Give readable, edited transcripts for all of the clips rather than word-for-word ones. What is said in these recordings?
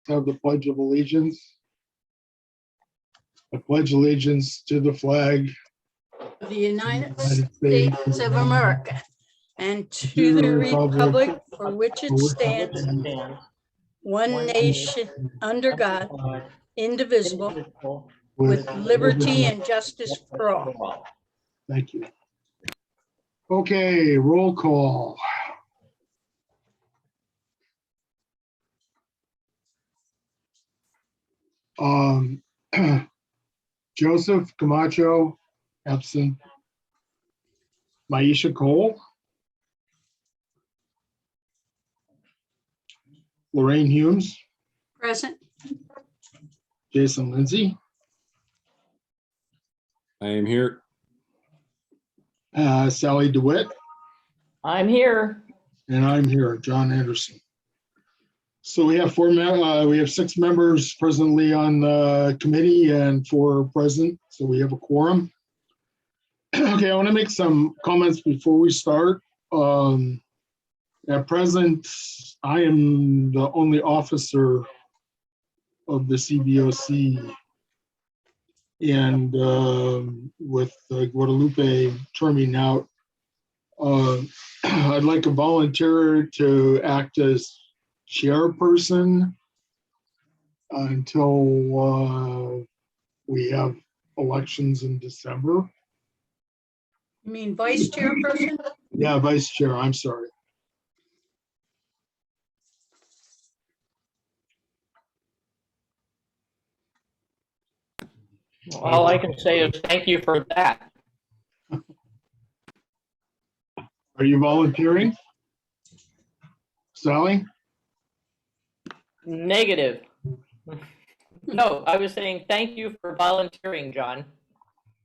Have the Pledge of Allegiance. I pledge allegiance to the flag of the United States of America and to the republic for which it stands, one nation, under God, indivisible, with liberty and justice for all. Thank you. Okay, roll call. Joseph Camacho, absent. Maisha Cole. Lorraine Humes. Present. Jason Lindsay. I am here. Sally DeWitt. I'm here. And I'm here, John Anderson. So we have we have 6 members presently on the committee and 4 present, so we have a quorum. Okay, I want to make some comments before we start. At present, I am the only officer of the CBOC, and with Guadalupe terming out, I'd like a volunteer to act as chairperson until we have elections in December. You mean vice chairperson? Yeah, vice chair, I'm sorry. All I can say is thank you for that. Are you volunteering? Sally? Negative. No, I was saying thank you for volunteering, John.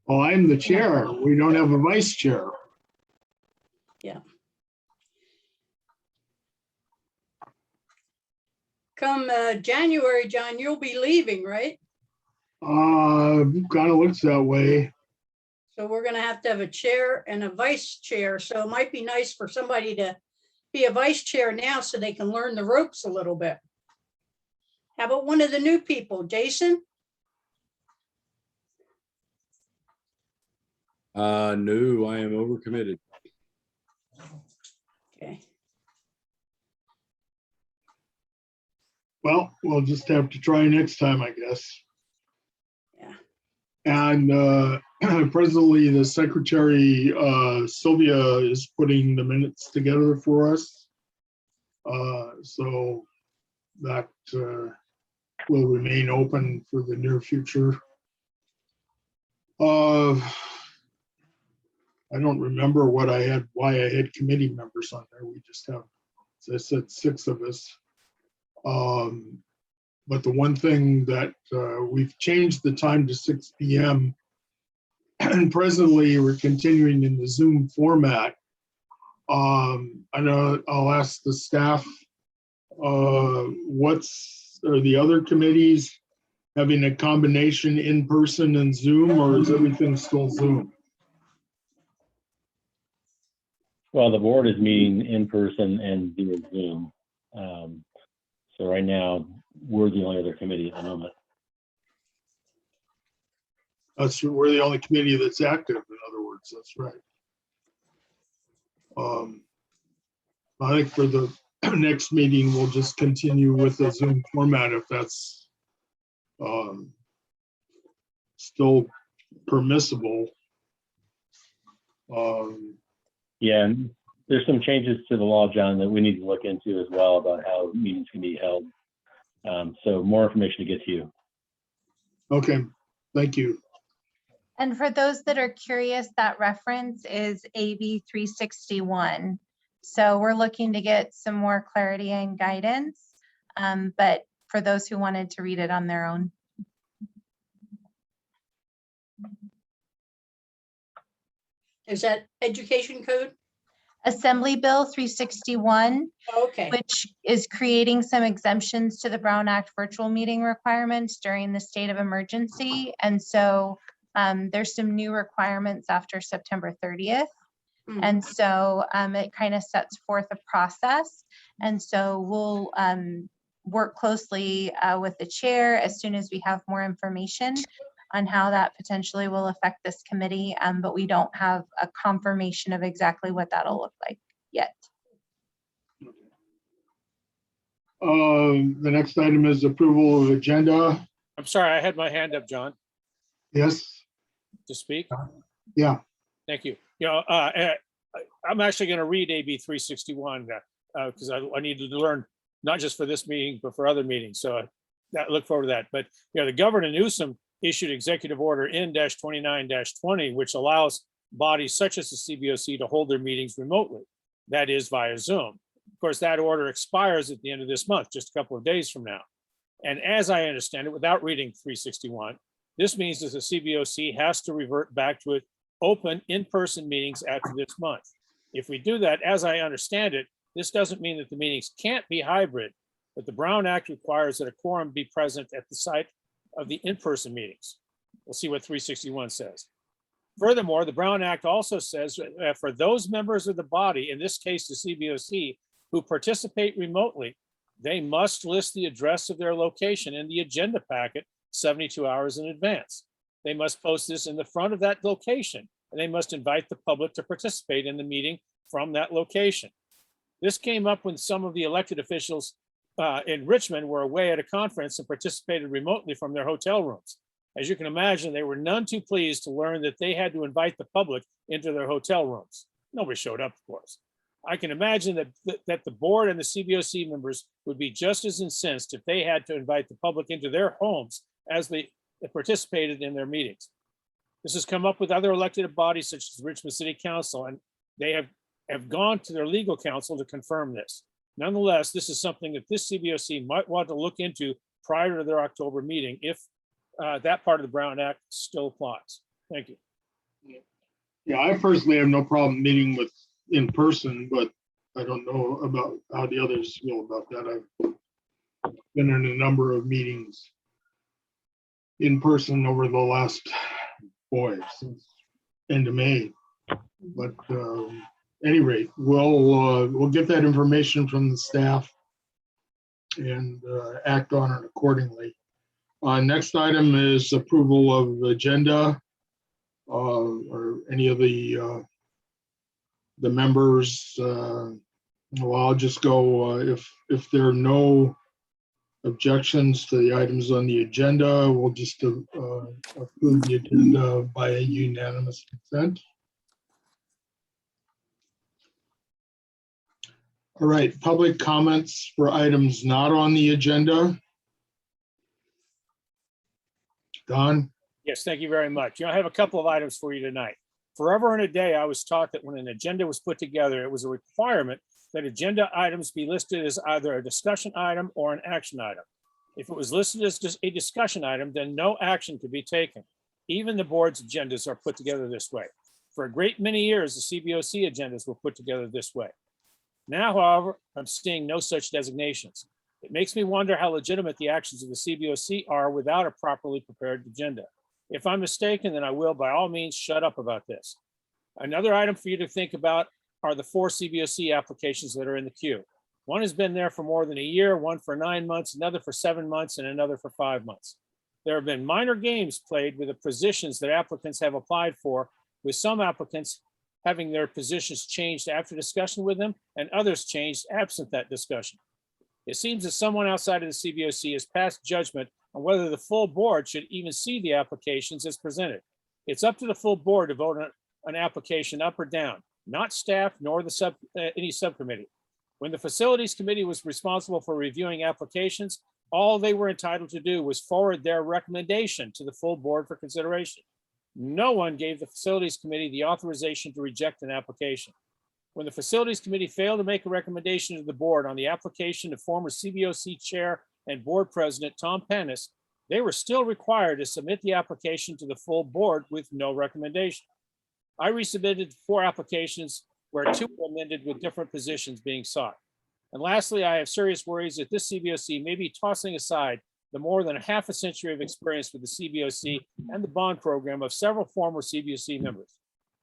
Well, I'm the chair. We don't have a vice chair. Yeah. Come January, John, you'll be leaving, right? Kind of looks that way. So we're going to have a chair and a vice chair. So it might be nice for somebody to be a vice chair now so they can learn the ropes a little bit. How about one of the new people, Jason? No, I am overcommitted. Okay. Well, we'll just have to try next time, I guess. Yeah. And presently, the secretary, Sylvia, is putting the minutes together for us. So that will remain open for the near future. I don't remember why I had committee members on there. We just have, as I said, 6 of us. But the one thing that we've changed the time to 6 p.m. and presently we're continuing in the Zoom format. I know I'll ask the staff, are the other committees having a combination in person and Zoom, or is everything still Zoom? Well, the board is meeting in person and via Zoom. So right now, we're the only other committee at the moment. We're the only committee that's active, in other words, that's right. I think for the next meeting, we'll just continue with the Zoom format if that's still permissible. Yeah, and there's some changes to the law, John, that we need to look into as well about how meetings can be held. So more information to get to you. Okay, thank you. And for those that are curious, that reference is AB 361. So we're looking to get some more clarity and guidance, but for those who wanted to read it on their own. Is that education code? Assembly Bill 361, Okay. which is creating some exemptions to the Brown Act virtual meeting requirements during the state of emergency. And so there's some new requirements after September 30th. And so it kind of sets forth a process. And so we'll work closely with the chair as soon as we have more information on how that potentially will affect this committee, but we don't have a confirmation of exactly what that'll look like yet. The next item is approval of agenda. I'm sorry, I had my hand up, John, Yes, to speak. yeah, Thank you. I'm actually going to read AB 361 because I need to learn, not just for this meeting, but for other meetings. So I look forward to that. But the Governor Newsom issued Executive Order N-29-20, which allows bodies such as the CBOC to hold their meetings remotely, that is via Zoom. Of course, that order expires at the end of this month, just a couple of days from now. And as I understand it, without reading 361, this means that the CBOC has to revert back to its open in-person meetings after this month. If we do that, as I understand it, this doesn't mean that the meetings can't be hybrid, but the Brown Act requires that a quorum be present at the site of the in-person meetings. We'll see what 361 says. Furthermore, the Brown Act also says that for those members of the body, in this case, the CBOC, who participate remotely, they must list the address of their location in the agenda packet 72 hours in advance. They must post this in the front of that location, and they must invite the public to participate in the meeting from that location. This came up when some of the elected officials in Richmond were away at a conference and participated remotely from their hotel rooms. As you can imagine, they were none too pleased to learn that they had to invite the public into their hotel rooms. Nobody showed up, of course. I can imagine that the board and the CBOC members would be just as incensed if they had to invite the public into their homes as they participated in their meetings. This has come up with other elected bodies such as Richmond City Council, and they have gone to their legal counsel to confirm this. Nonetheless, this is something that this CBOC might want to look into prior to their October meeting if that part of the Brown Act still applies. Thank you. yeah, I personally have no problem meeting with in person, but I don't know about how the others feel about that. I've been in a number of meetings in person over the last, since end of May. But any rate, we'll get that information from the staff and act on it accordingly. Next item is approval of agenda or any of the members. Well, I'll just go if there are no objections to the items on the agenda, we'll just approve the agenda by a unanimous consent. All right, public comments for items not on the agenda. Don? Yes, thank you very much. I have a couple of items for you tonight. Forever and a day, I was taught that when an agenda was put together, it was a requirement that agenda items be listed as either a discussion item or an action item. If it was listed as just a discussion item, then no action could be taken. Even the board's agendas are put together this way. For a great many years, the CBOC agendas were put together this way. Now, however, I'm seeing no such designations. It makes me wonder how legitimate the actions of the CBOC are without a properly prepared agenda. If I'm mistaken, then I will by all means shut up about this. Another item for you to think about are the 4 CBOC applications that are in the queue. One has been there for more than a year, one for 9 months, another for 7 months, and another for 5 months. There have been minor games played with the positions that applicants have applied for, with some applicants having their positions changed after discussion with them and others changed absent that discussion. It seems that someone outside of the CBOC has passed judgment on whether the full board should even see the applications as presented. It's up to the full board to vote on an application up or down, not staff nor any subcommittee. When the Facilities Committee was responsible for reviewing applications, all they were entitled to do was forward their recommendation to the full board for consideration. No one gave the Facilities Committee the authorization to reject an application. When the Facilities Committee failed to make a recommendation to the board on the application of former CBOC Chair and Board President Tom Panis, they were still required to submit the application to the full board with no recommendation. I resubmitted 4 applications where 2 were amended with different positions being sought. And lastly, I have serious worries that this CBOC may be tossing aside the more than half a century of experience with the CBOC and the bond program of several former CBOC members.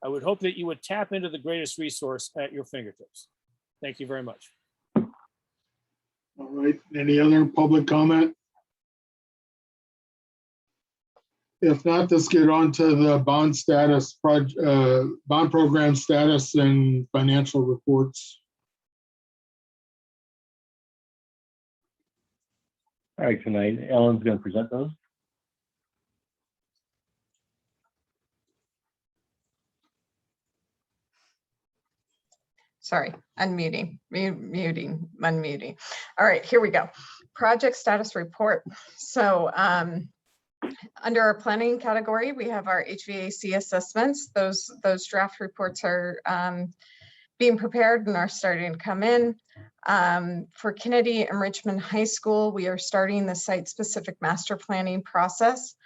I would hope that you would tap into the greatest resource at your fingertips. Thank you very much. All right, any other public comment? If not, let's get on to the bond status, bond program status and financial reports. All right, tonight, Ellen's going to present those. Sorry, unmuting. All right, here we go. Project status report. So under our planning category, we have our HVAC assessments. Those draft reports are being prepared and are starting to come in. For Kennedy and Richmond High School, we are starting the site-specific master planning process.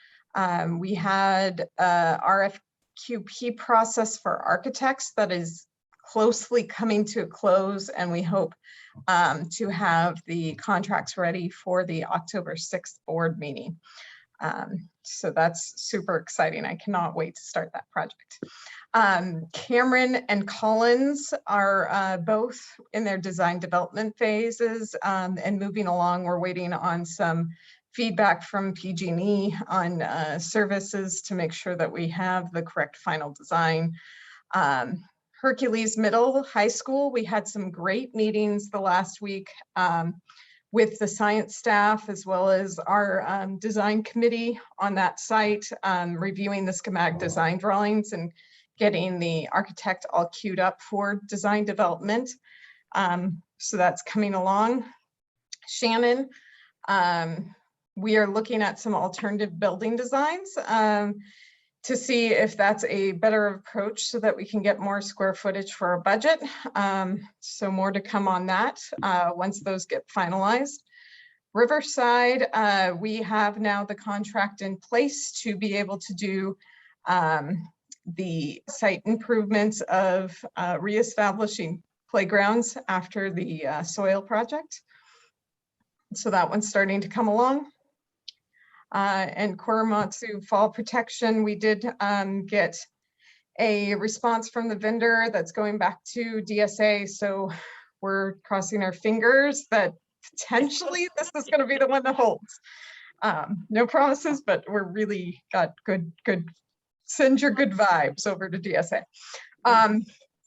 We had a RFQP process for architects that is closely coming to a close, and we hope to have the contracts ready for the October 6th board meeting. So that's super exciting. I cannot wait to start that project. Cameron and Collins are both in their design development phases and moving along. We're waiting on some feedback from PG&E on services to make sure that we have the correct final design. Hercules Middle High School, we had some great meetings the last week with the science staff as well as our design committee on that site, reviewing the schematic design drawings and getting the architect all queued up for design development. So that's coming along. Shannon, we are looking at some alternative building designs to see if that's a better approach so that we can get more square footage for our budget. So more to come on that once those get finalized. Riverside, we have now the contract in place to be able to do the site improvements of reestablishing playgrounds after the soil project. So that one's starting to come along. And Korematsu Fall Protection, we did get a response from the vendor that's going back to DSA. So we're crossing our fingers that potentially this is going to be the one that holds. No promises, but we're really got good, send your good vibes over to DSA.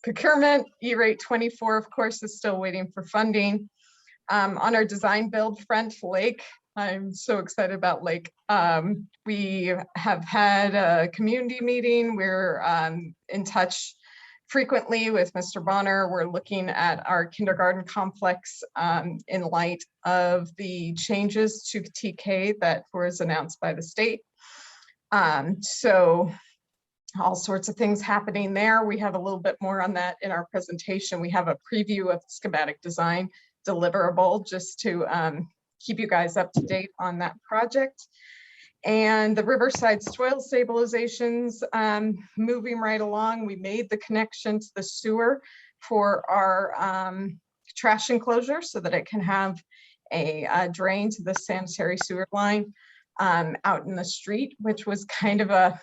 Procurement, E-rate 24, of course, is still waiting for funding. On our design build front, Lake, I'm so excited about Lake. We have had a community meeting. We're in touch frequently with Mr. Bonner. We're looking at our kindergarten complex in light of the changes to TK that was announced by the state. So all sorts of things happening there. We have a little bit more on that in our presentation. We have a preview of schematic design deliverable just to keep you guys up to date on that project. And the Riverside soil stabilizations moving right along. We made the connection to the sewer for our trash enclosure so that it can have a drain to the sanitary sewer line out in the street, which was kind of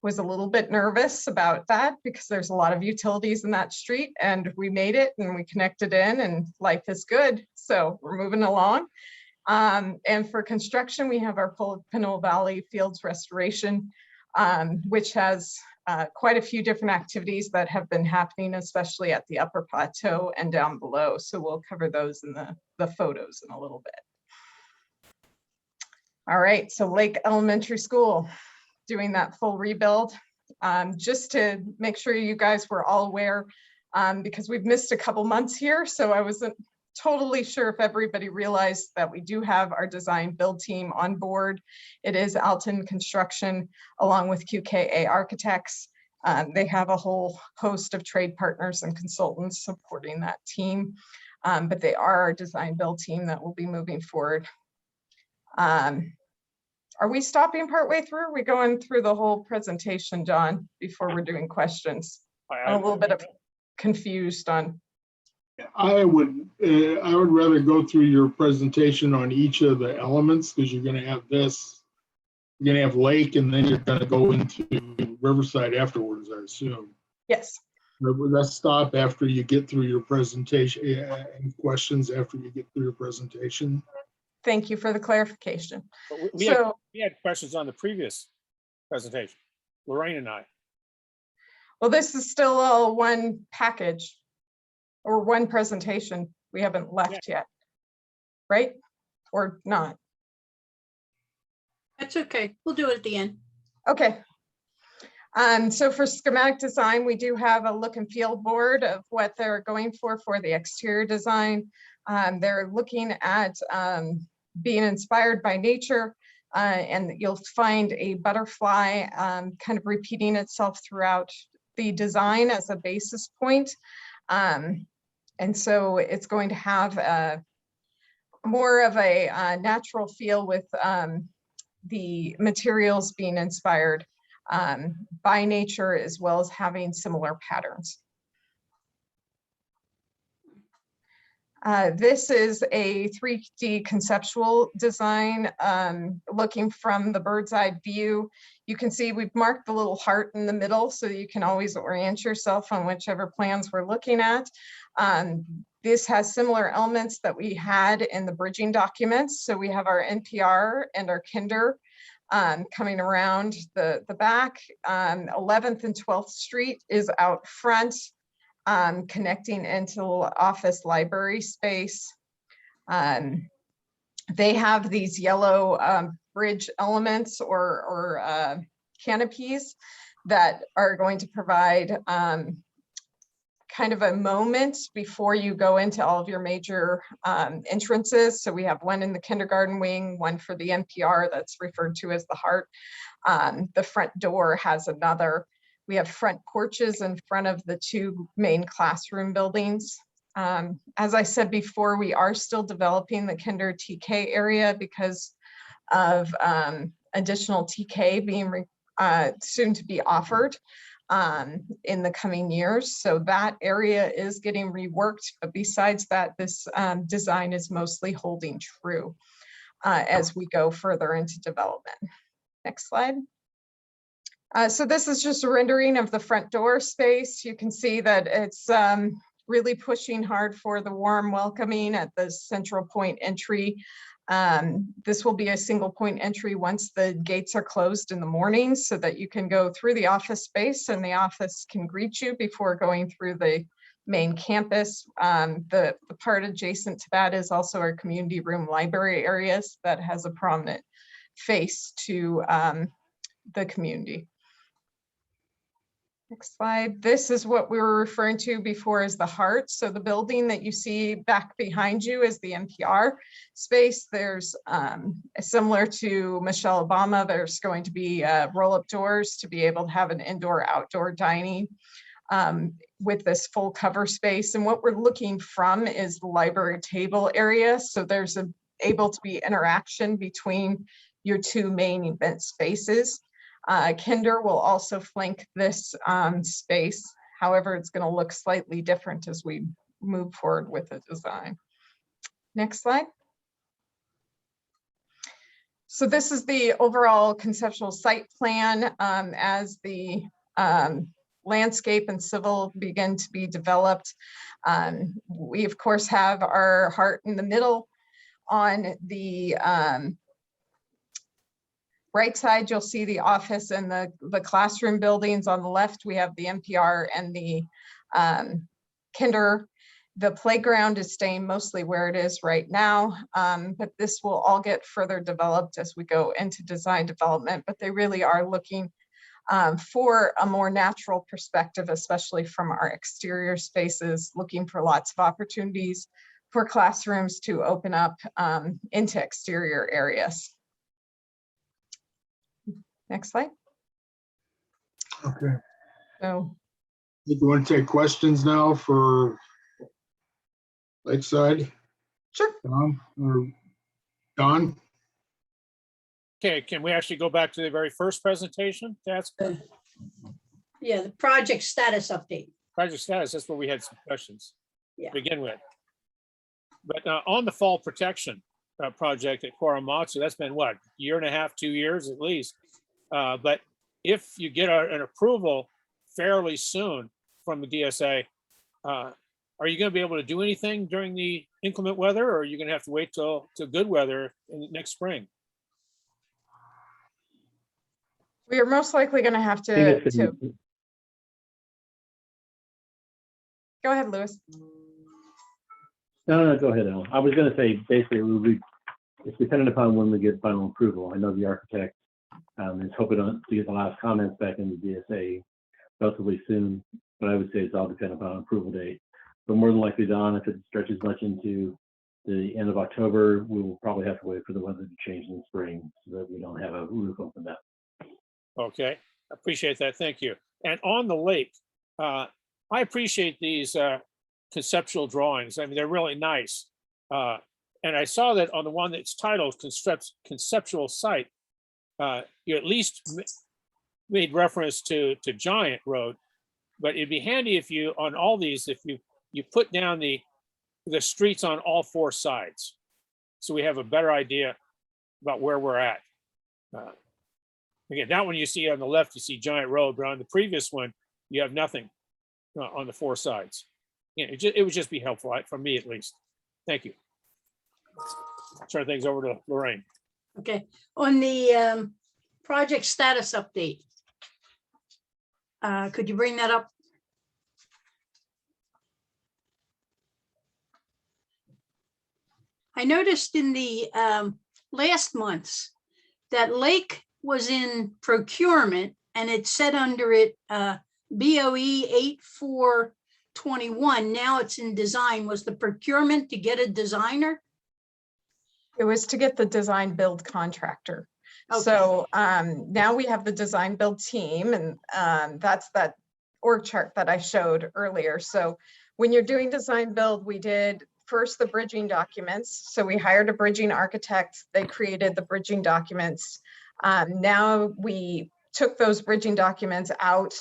was a little bit nervous about that because there's a lot of utilities in that street, and we made it and we connected in and life is good. So we're moving along. And for construction, we have our Canal Valley Fields Restoration, which has quite a few different activities that have been happening, especially at the upper plateau and down below. So we'll cover those in the photos in a little bit. All right, so Lake Elementary School, doing that full rebuild, just to make sure you guys were all aware, because we've missed a couple months here. So I wasn't totally sure if everybody realized that we do have our design build team on board. It is Alton Construction along with QKA Architects. They have a whole host of trade partners and consultants supporting that team, but they are our design build team that will be moving forward. Are we stopping partway through? Are we going through the whole presentation, John, before we're doing questions? I'm a little bit confused on. I would rather go through your presentation on each of the elements, because you're going to have this, you're going to have Lake, and then you're going to go into Riverside afterwards, I assume. Yes. Let's stop after you get through your presentation. Yeah, any questions after you get through your presentation? Thank you for the clarification. But So, we had questions on the previous presentation, Lorraine and I. well, this is still all one package or one presentation. We haven't left yet, right? Or not? That's okay. We'll do it at the end. Okay. So for schematic design, we do have a look and feel board of what they're going for the exterior design. They're looking at being inspired by nature, and you'll find a butterfly kind of repeating itself throughout the design as a basis point. And so it's going to have more of a natural feel with the materials being inspired by nature, as well as having similar patterns. This is a 3D conceptual design looking from the bird's eye view. You can see we've marked the little heart in the middle so you can always orient yourself on whichever plans we're looking at. This has similar elements that we had in the bridging documents. So we have our NPR and our Kinder coming around the back. 11th and 12th Street is out front, connecting into office library space. They have these yellow bridge elements or canopies that are going to provide kind of a moment before you go into all of your major entrances. So we have one in the kindergarten wing, one for the NPR that's referred to as the heart. The front door has another. We have front porches in front of the two main classroom buildings. As I said before, we are still developing the Kinder TK area because of additional TK being soon to be offered in the coming years. So that area is getting reworked, but besides that, this design is mostly holding true as we go further into development. Next slide. So this is just a rendering of the front door space. You can see that it's really pushing hard for the warm welcoming at the central point entry. This will be a single point entry once the gates are closed in the morning so that you can go through the office space and the office can greet you before going through the main campus. The part adjacent to that is also our community room library areas that has a prominent face to the community. Next slide. This is what we were referring to before as the heart. So the building that you see back behind you is the NPR space. There's similar to Michelle Obama, there's going to be roll-up doors to be able to have an indoor-outdoor dining with this full cover space. And what we're looking from is the library table area. So there's able to be interaction between your two main event spaces. Kinder will also flank this space. However, it's going to look slightly different as we move forward with the design. Next slide. So this is the overall conceptual site plan as the landscape and civil begin to be developed. We, of course, have our heart in the middle. On the right side, you'll see the office and the classroom buildings. On the left, we have the NPR and the Kinder. The playground is staying mostly where it is right now, but this will all get further developed as we go into design development, but they really are looking for a more natural perspective, especially from our exterior spaces, looking for lots of opportunities for classrooms to open up into exterior areas. Next slide. Okay. So, You want to take questions now for Lakeside? sure. Don? Okay, can we actually go back to the very first presentation? That's Yeah, the project status update. project status. That's where we had some questions Yeah. to begin with. But on the fall protection project at Korematsu, that's been what, year and a half, 2 years at least. But if you get an approval fairly soon from the DSA. Are you going to be able to do anything during the inclement weather, or are you going to have to wait till good weather in next spring? We are most likely going to have I think it's to, gonna be- go ahead, Louis. No, go ahead, Alan. I was going to say, basically, it's dependent upon when we get final approval. I know the architect is hoping to get the last comments back in the DSA relatively soon, but I would say it's all dependent upon approval date. But more than likely, Don, if it stretches much into the end of October, we will probably have to wait for the weather to change in the spring so that we don't have a roof open up. Okay, appreciate that. Thank you. And on the lake, I appreciate these conceptual drawings. I mean, they're really nice. And I saw that on the one that's titled Conceptual Site, you at least made reference to Giant Road, but it'd be handy if you, on all these, if you put down the streets on all four sides, so we have a better idea about where we're at. Again, that one you see on the left, you see Giant Road, but on the previous one, you have nothing on the four sides. Yeah, it would just be helpful, for me at least. Thank you. Turn things over to Lorraine. Okay, on the project status update. Could you bring that up? I noticed in the last month's that Lake was in procurement and it said under it BOE 8421. Now it's in design. Was the procurement to get a designer? It was to get the design build contractor. Okay. So now we have the design build team, and that's that org chart that I showed earlier. So when you're doing design build, we did first the bridging documents. So we hired a bridging architect. They created the bridging documents. Now we took those bridging documents out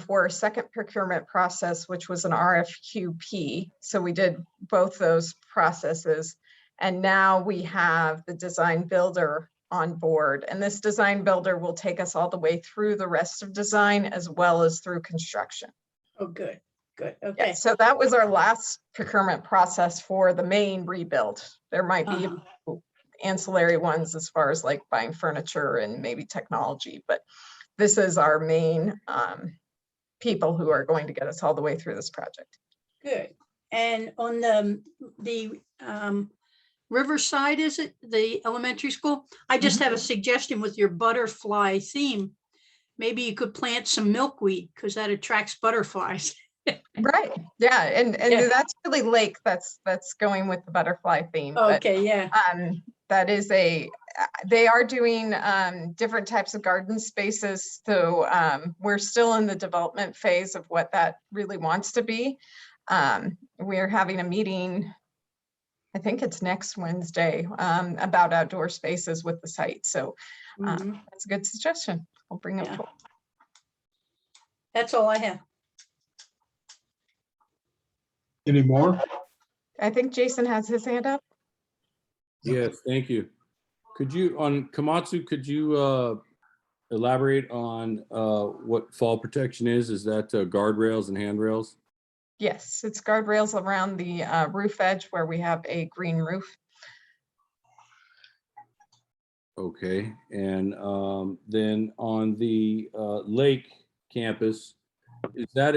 for a second procurement process, which was an RFQP. So we did both those processes. And now we have the design builder on board. And this design builder will take us all the way through the rest of design as well as through construction. Oh, good, good, okay. Yeah, so that was our last procurement process for the main rebuild. There might be ancillary ones as far as like buying furniture and maybe technology, but this is our main people who are going to get us all the way through this project. Good. And on the Riverside, is it the elementary school? I just have a suggestion with your butterfly theme. Maybe you could plant some milkweed because that attracts butterflies. Right. Yeah. And Yeah. that's really Lake that's going with the butterfly theme. But, Okay, yeah. that is they are doing different types of garden spaces. So we're still in the development phase of what that really wants to be. We're having a meeting, I think it's next Wednesday, about outdoor spaces with the site. So that's a good suggestion. I'll bring it Yeah. forward. That's all I have. Any more? I think Jason has his hand up. Yes, thank you. Could you, on Komatsu, could you elaborate on what fall protection is? Is that guardrails and handrails? Yes, it's guardrails around the roof edge where we have a green roof. Okay, and then on the Lake campus, is that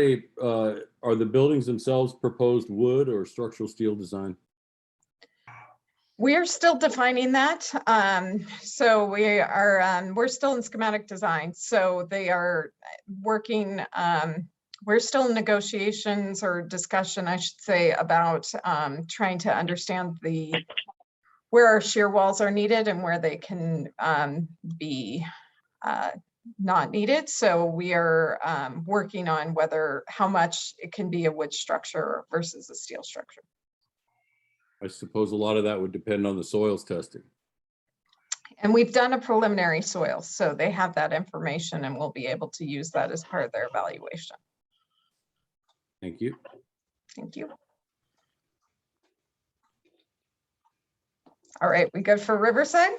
are the buildings themselves proposed wood or structural steel design? We're still defining that. So we're still in schematic design. So they are working, we're still in negotiations or discussion, I should say, about trying to understand where our shear walls are needed and where they can be not needed. So we are working on how much it can be a wood structure versus a steel structure. I suppose a lot of that would depend on the soils testing. And we've done a preliminary soil, so they have that information and we'll be able to use that as part of their evaluation. Thank you. Thank you. All right, we good for Riverside?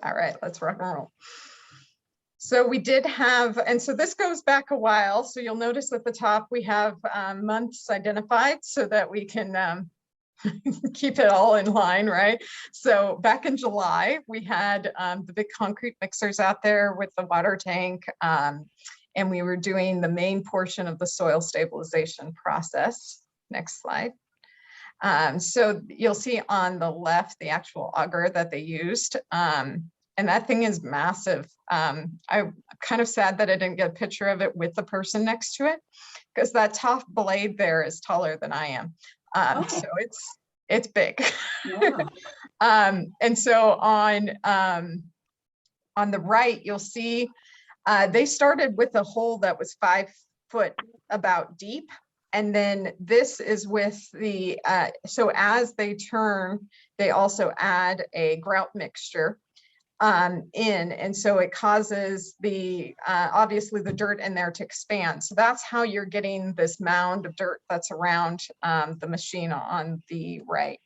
All right, let's rock and roll. So we did have, and so this goes back a while. So you'll notice at the top, we have months identified so that we can keep it all in line, right? So back in July, we had the big concrete mixers out there with the water tank, and we were doing the main portion of the soil stabilization process. Next slide. So you'll see on the left the actual auger that they used, and that thing is massive. I'm kind of sad that I didn't get a picture of it with the person next to it, because that top blade there is taller than I am. So it's big. Wow. And so on the right, you'll see they started with a hole that was 5 foot about deep. And then this is with the, so as they turn, they also add a grout mixture in. And so it causes the, obviously the dirt in there to expand. So that's how you're getting this mound of dirt that's around the machine on the right.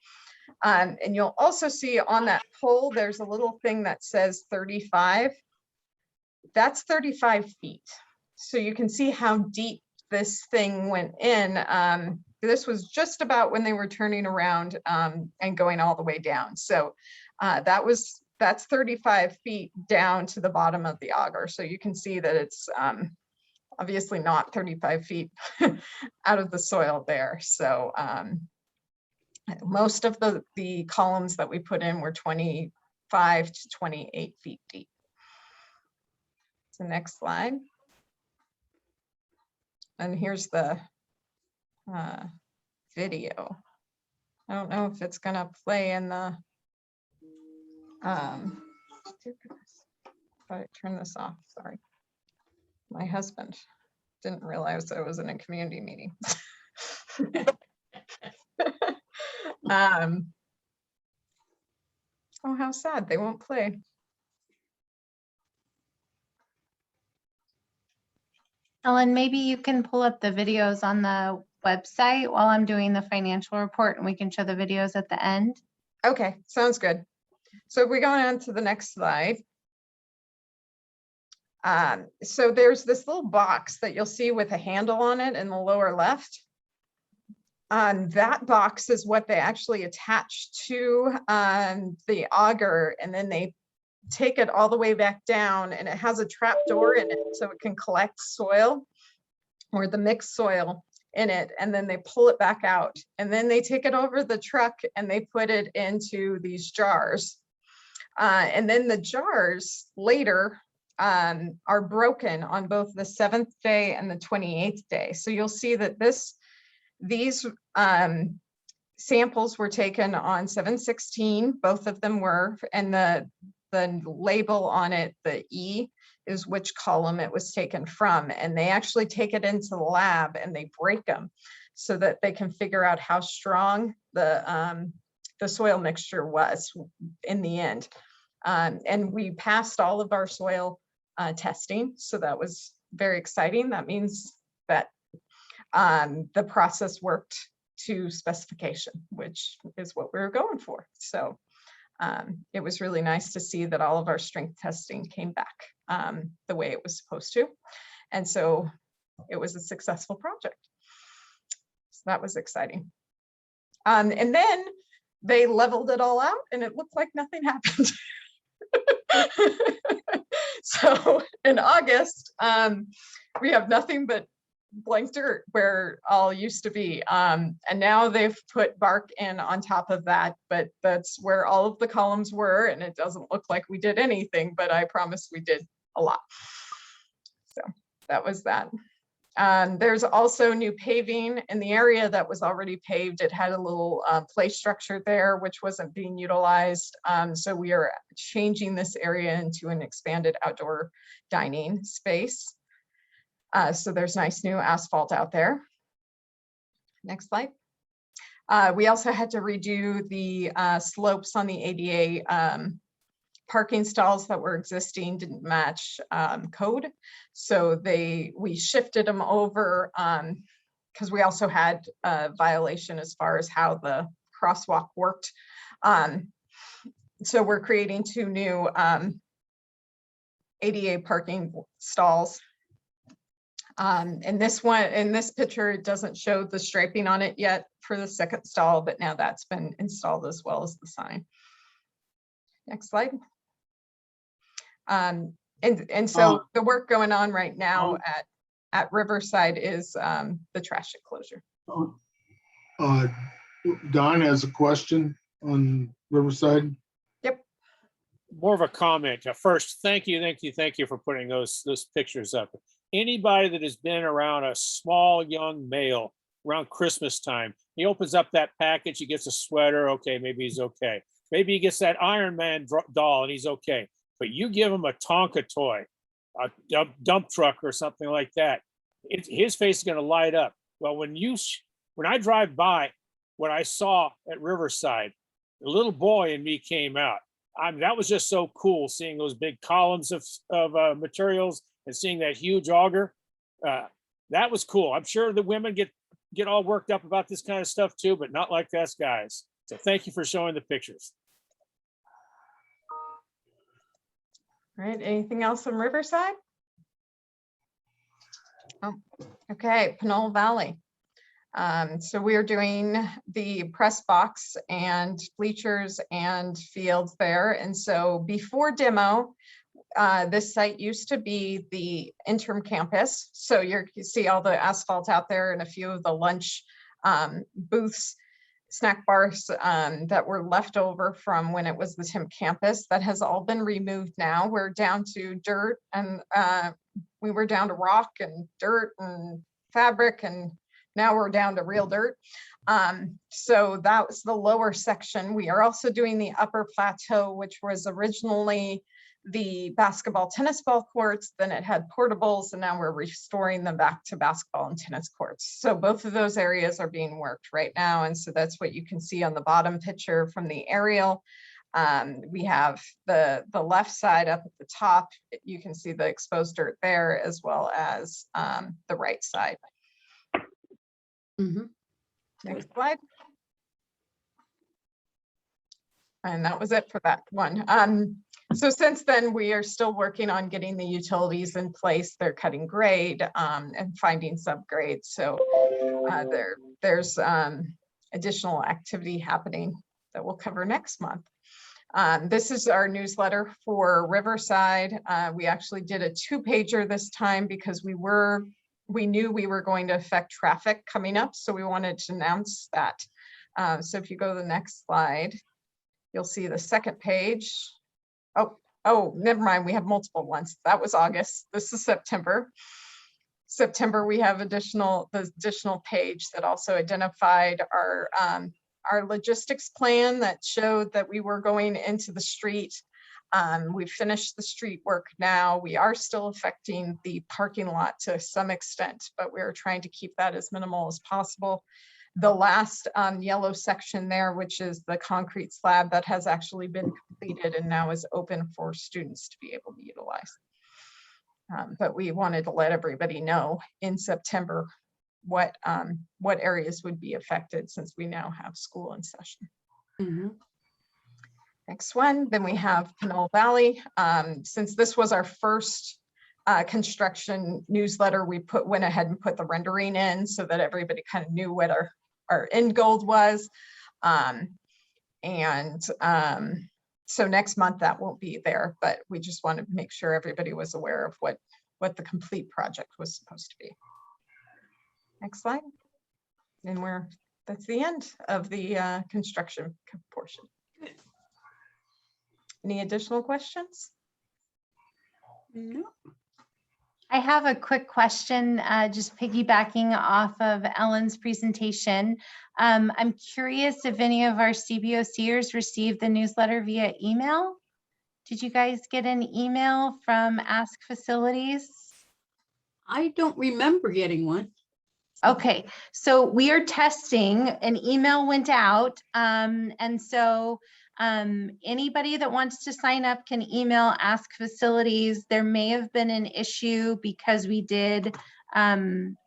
And you'll also see on that pole, there's a little thing that says 35. That's 35 feet. So you can see how deep this thing went in. This was just about when they were turning around and going all the way down. So that's 35 feet down to the bottom of the auger. So you can see that it's obviously not 35 feet out of the soil there. So most of the columns that we put in were 25 to 28 feet deep. So next slide. And here's the video. I don't know if it's gonna play in the, but I turn this off, sorry. My husband didn't realize I was in a community meeting. Oh, how sad, they won't play. Ellen, maybe you can pull up the videos on the website while I'm doing the financial report, and we can show the videos at the end. Okay, sounds good. So we're going on to the next slide. So there's this little box that you'll see with a handle on it in the lower left. That box is what they actually attach to the auger, and then they take it all the way back down, and it has a trap door in it so it can collect soil or the mixed soil in it, and then they pull it back out, and then they take it over the truck and they put it into these jars. And then the jars later are broken on both the 7th day and the 28th day. So you'll see that these samples were taken on 7/16, both of them were, and the label on it, the E, is which column it was taken from. And they actually take it into the lab and they break them so that they can figure out how strong the soil mixture was in the end. And we passed all of our soil testing, so that was very exciting. That means that the process worked to specification, which is what we were going for. So it was really nice to see that all of our strength testing came back the way it was supposed to. And so it was a successful project. So that was exciting. And then they leveled it all out and it looked like nothing happened. So in August, we have nothing but blank dirt where all used to be. And now they've put bark in on top of that, but that's where all of the columns were, and it doesn't look like we did anything, but I promise we did a lot. So that was that. There's also new paving in the area that was already paved. It had a little play structure there, which wasn't being utilized. So we are changing this area into an expanded outdoor dining space. So there's nice new asphalt out there. Next slide. We also had to redo the slopes on the ADA. Parking stalls that were existing didn't match code. So we shifted them over because we also had a violation as far as how the crosswalk worked. So we're creating 2 new ADA parking stalls. In this picture, it doesn't show the striping on it yet for the second stall, but now that's been installed as well as the sign. Next slide. And so the work going on right now at Riverside is the trash enclosure. Don has a question on Riverside. Yep. More of a comment. First, thank you for putting those pictures up. Anybody that has been around a small young male around Christmas time, he opens up that package, he gets a sweater, okay, maybe he's okay. Maybe he gets that Iron Man doll and he's okay. But you give him a Tonka toy, a dump truck or something like that, his face is going to light up. Well, when I drive by what I saw at Riverside, the little boy in me came out. That was just so cool, seeing those big columns of materials and seeing that huge auger. That was cool. I'm sure the women get all worked up about this kind of stuff too, but not like us guys. So thank you for showing the pictures. All right, anything else on Riverside? Oh, okay, Canal Valley. So we are doing the press box and bleachers and fields there. And so before demo, this site used to be the interim campus. So you see all the asphalt out there and a few of the lunch booths, snack bars that were left over from when it was the Tim campus. That has all been removed now. We're down to dirt, and we were down to rock and dirt and fabric, and now we're down to real dirt. So that was the lower section. We are also doing the upper plateau, which was originally the basketball, tennis ball courts. Then it had portables, and now we're restoring them back to basketball and tennis courts. So both of those areas are being worked right now. And so that's what you can see on the bottom picture from the aerial. We have the left side up at the top. You can see the exposed dirt there, as well as the right side. Mm-hmm. Next slide. And that was it for that one. So since then, we are still working on getting the utilities in place. They're cutting grade and finding subgrades. So there's additional activity happening that we'll cover next month. This is our newsletter for Riverside. We actually did a 2-pager this time because we knew we were going to affect traffic coming up. So we wanted to announce that. So if you go to the next slide, you'll see the second page. Oh, never mind. We have multiple ones. That was August. This is September. We have the additional page that also identified our logistics plan that showed that we were going into the street. We've finished the street work now. We are still affecting the parking lot to some extent, but we're trying to keep that as minimal as possible. The last yellow section there, which is the concrete slab, that has actually been completed and now is open for students to be able to utilize. But we wanted to let everybody know in September what areas would be affected, since we now have school in session. Mm-hmm. Next one, then we have Canal Valley. Since this was our first construction newsletter, we went ahead and put the rendering in so that everybody kind of knew what our end goal was. So next month that won't be there, but we just wanted to make sure everybody was aware of what the complete project was supposed to be. Next slide. And that's the end of the construction portion. Any additional questions? No. I have a quick question, just piggybacking off of Ellen's presentation. I'm curious if any of our CBOCers received the newsletter via email. Did you guys get an email from Ask Facilities? I don't remember getting one. Okay, so we are testing. An email went out, and so anybody that wants to sign up can email Ask Facilities. There may have been an issue because we did one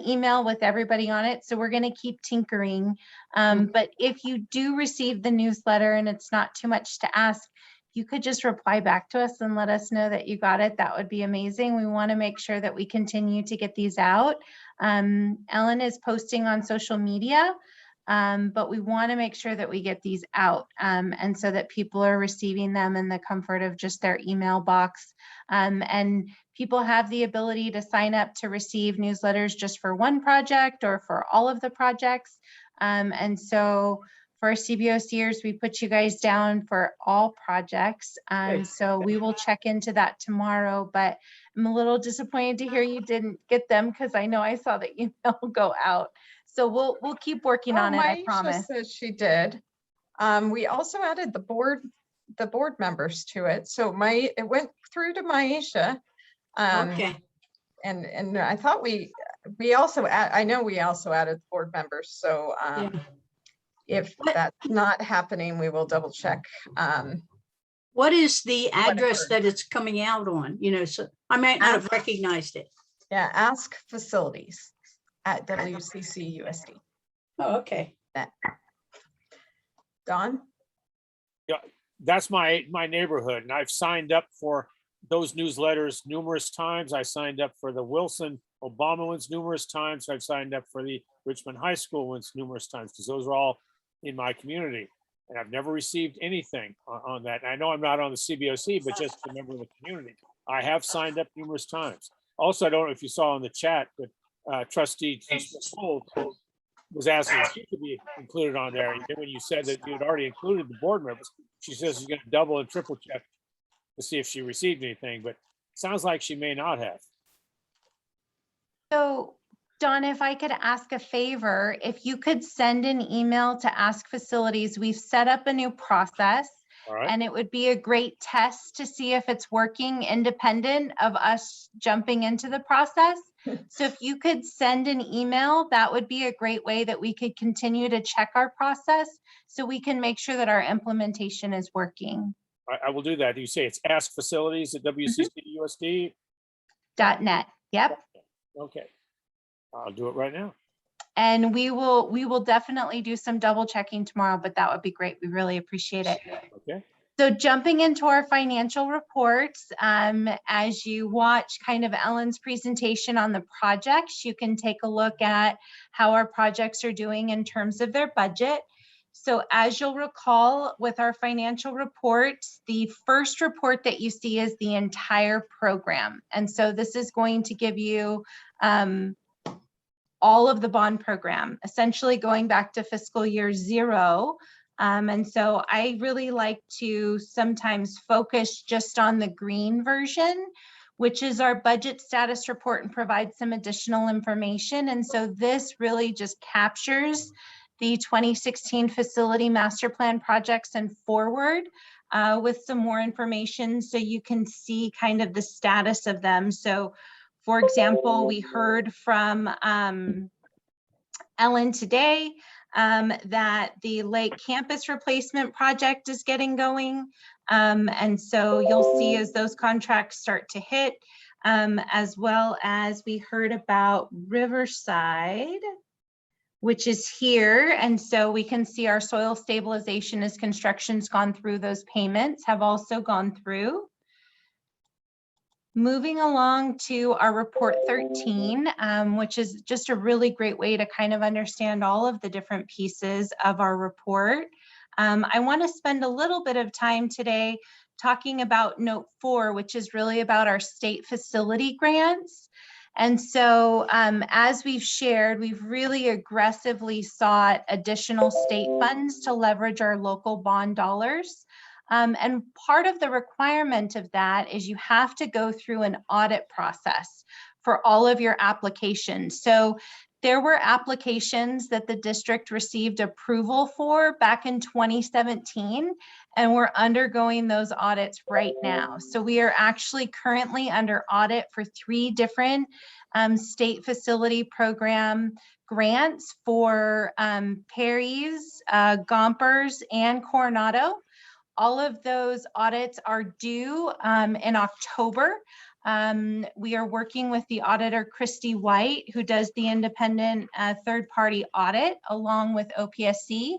email with everybody on it, so we're going to keep tinkering. But if you do receive the newsletter and it's not too much to ask, you could just reply back to us and let us know that you got it, that would be amazing. We want to make sure that we continue to get these out. Ellen is posting on social media, but we want to make sure that we get these out, and so that people are receiving them in the comfort of just their email box. And people have the ability to sign up to receive newsletters just for one project or for all of the projects. And so for CBOCers, we put you guys down for all projects. So we will check into that tomorrow, but I'm a little disappointed to hear you didn't get them, because I know I saw the email go out. So we'll keep working on it, I Maisha promise. says she did. We also added the board members to it. So it went through to Maisha. Okay, And I thought we also I know we also added board members. So yeah. if that's not happening, we will double check. What is the address occurred. that it's coming out on? You know, so I might not have recognized it. Yeah, ask facilities at WCCUSD. Oh, okay. Don? That's my neighborhood, and I've signed up for those newsletters numerous times. I signed up for the Wilson Obama ones numerous times. I've signed up for the Richmond High School ones numerous times, because those are all in my community. And I've never received anything on that. And I know I'm not on the CBOC, but just a member of the community. I have signed up numerous times. Also, I don't know if you saw in the chat, but Trustee Holt was asking if she could be included on there. And then when you said that you had already included the board members, she says she's going to double and triple check to see if she received anything, but it sounds like she may not have. So Dawn, if I could ask a favor, if you could send an email to Ask Facilities, we've set up a new process. All right. And it would be a great test to see if it's working independent of us jumping into the process. So if you could send an email, that would be a great way that we could continue to check our process so we can make sure that our implementation is working. I will do that. You say it's Ask Facilities at WCCUSD? .net. Yep. Okay. I'll do it right now. And we will definitely do some double checking tomorrow, but that would be great. We really appreciate it. Okay. So jumping into our financial reports, as you watch kind of Ellen's presentation on the projects, you can take a look at how our projects are doing in terms of their budget. So as you'll recall with our financial reports, the first report that you see is the entire program. And so this is going to give you all of the bond program, essentially going back to fiscal year 0. And so I really like to sometimes focus just on the green version, which is our budget status report, and provide some additional information. And so this really just captures the 2016 facility master plan projects and forward with some more information so you can see kind of the status of them. So for example, we heard from Ellen today that the Lake Campus replacement project is getting going. And so you'll see as those contracts start to hit, as well as we heard about Riverside, which is here. And so we can see our soil stabilization as construction's gone through, those payments have also gone through. Moving along to our report 13, which is just a really great way to kind of understand all of the different pieces of our report. I want to spend a little bit of time today talking about note 4, which is really about our state facility grants. And so as we've shared, we've really aggressively sought additional state funds to leverage our local bond dollars. And part of the requirement of that is you have to go through an audit process for all of your applications. So there were applications that the district received approval for back in 2017, and we're undergoing those audits right now. So we are actually currently under audit for 3 different state facility program grants for Perry's, Gompers, and Coronado. All of those audits are due in October. We are working with the auditor, Christy White, who does the independent third-party audit along with OPSC.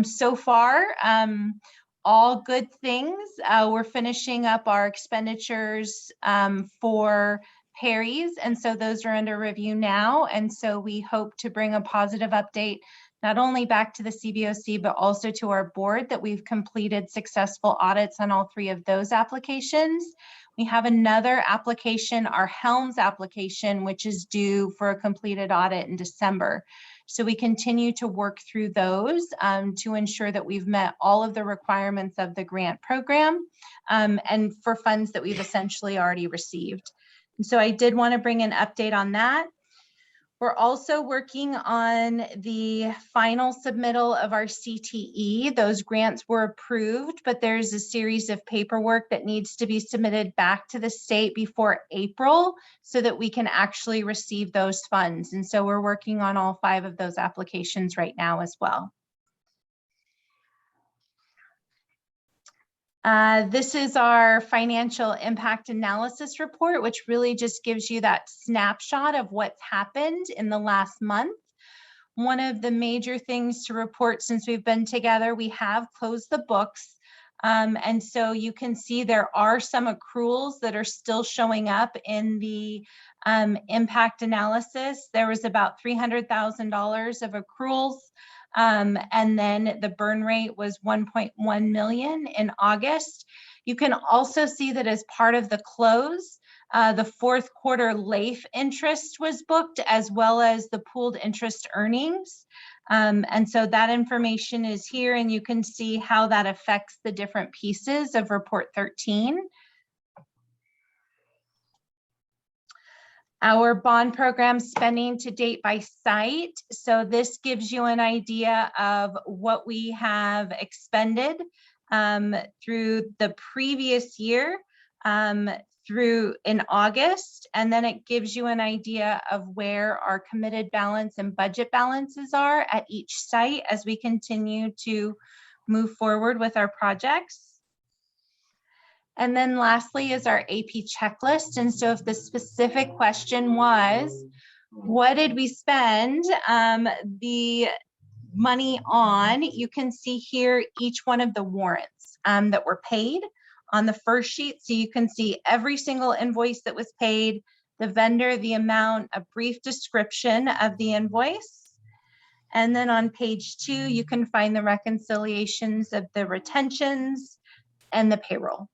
So far, all good things. We're finishing up our expenditures for Perry's, and so those are under review now. And so we hope to bring a positive update, not only back to the CBOC, but also to our board, that we've completed successful audits on all 3 of those applications. We have another application, our Helms application, which is due for a completed audit in December. So we continue to work through those to ensure that we've met all of the requirements of the grant program and for funds that we've essentially already received. And so I did want to bring an update on that. We're also working on the final submittal of our CTE. Those grants were approved, but there's a series of paperwork that needs to be submitted back to the state before April so that we can actually receive those funds. And so we're working on all 5 of those applications right now as well. This is our financial impact analysis report, which really just gives you that snapshot of what's happened in the last month. One of the major things to report since we've been together, we have closed the books. And so you can see there are some accruals that are still showing up in the impact analysis. There was about $300,000 of accruals. And then the burn rate was 1.1 million in August. You can also see that as part of the close, the 4th quarter LAIF interest was booked, as well as the pooled interest earnings. And so that information is here, and you can see how that affects the different pieces of report 13. Our bond program spending to date by site. So this gives you an idea of what we have expended through the previous year through in August. And then it gives you an idea of where our committed balance and budget balances are at each site as we continue to move forward with our projects. And then lastly is our AP checklist. And so if the specific question was, what did we spend the money on? You can see here each one of the warrants that were paid on the first sheet. So you can see every single invoice that was paid, the vendor, the amount, a brief description of the invoice. And then on page 2, you can find the reconciliations of the retentions and the payroll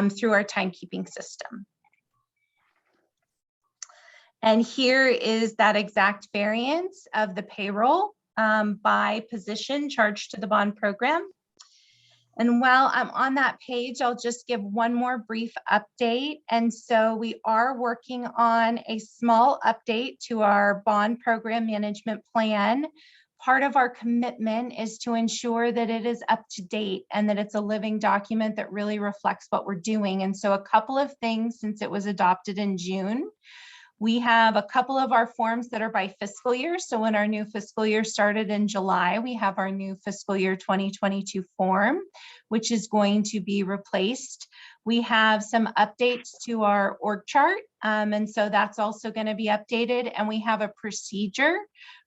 through our timekeeping system. And here is that exact variance of the payroll by position charged to the bond program. And while I'm on that page, I'll just give one more brief update. And so we are working on a small update to our bond program management plan. Part of our commitment is to ensure that it is up to date and that it's a living document that really reflects what we're doing. And so a couple of things since it was adopted in June. We have a couple of our forms that are by fiscal year. So when our new fiscal year started in July, we have our new fiscal year 2022 form, which is going to be replaced. We have some updates to our org chart. And so that's also going to be updated. And we have a procedure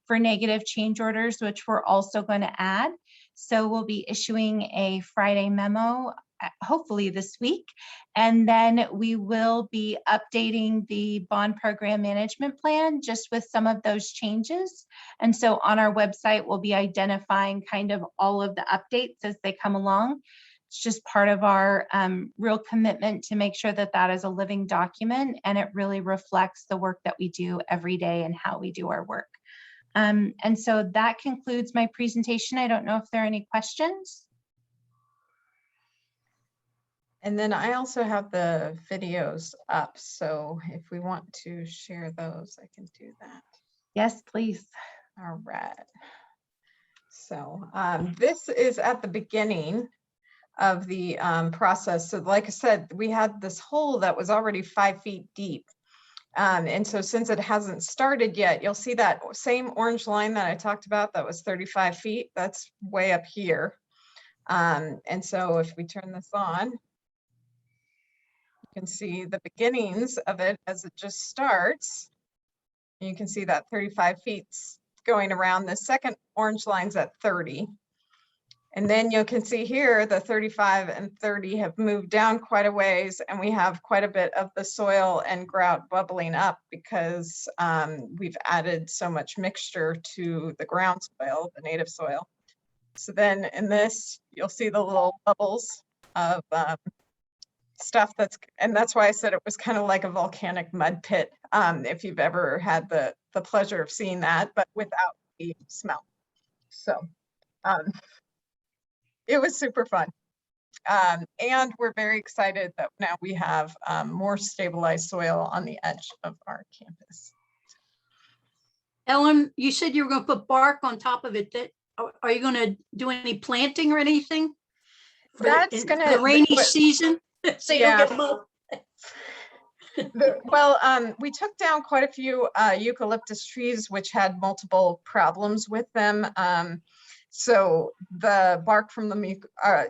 for negative change orders, which we're also going to add. So we'll be issuing a Friday memo, hopefully this week. And then we will be updating the bond program management plan just with some of those changes. And so on our website, we'll be identifying kind of all of the updates as they come along. It's just part of our real commitment to make sure that that is a living document and it really reflects the work that we do every day and how we do our work. And so that concludes my presentation. I don't know if there are any questions. And then I also have the videos up. So if we want to share those, I can do that. Yes, please. All right. So this is at the beginning of the process. So like I said, we had this hole that was already 5 feet deep. And so since it hasn't started yet, you'll see that same orange line that I talked about that was 35 feet. That's way up here. And so if we turn this on, you can see the beginnings of it as it just starts. You can see that 35 feet going around. The second orange line's at 30. And then you can see here, the 35 and 30 have moved down quite a ways, and we have quite a bit of the soil and grout bubbling up because we've added so much mixture to the ground soil, the native soil. So then in this, you'll see the little bubbles of stuff and that's why I said it was kind of like a volcanic mud pit, if you've ever had the pleasure of seeing that, but without the smell. So it was super fun. And we're very excited that now we have more stabilized soil on the edge of our campus. Ellen, you said you were going to put bark on top of it. Are you going to do any planting or anything? That's For the rainy season? So you don't get mud. Well, we took down quite a few eucalyptus trees which had multiple problems with them. So the bark from the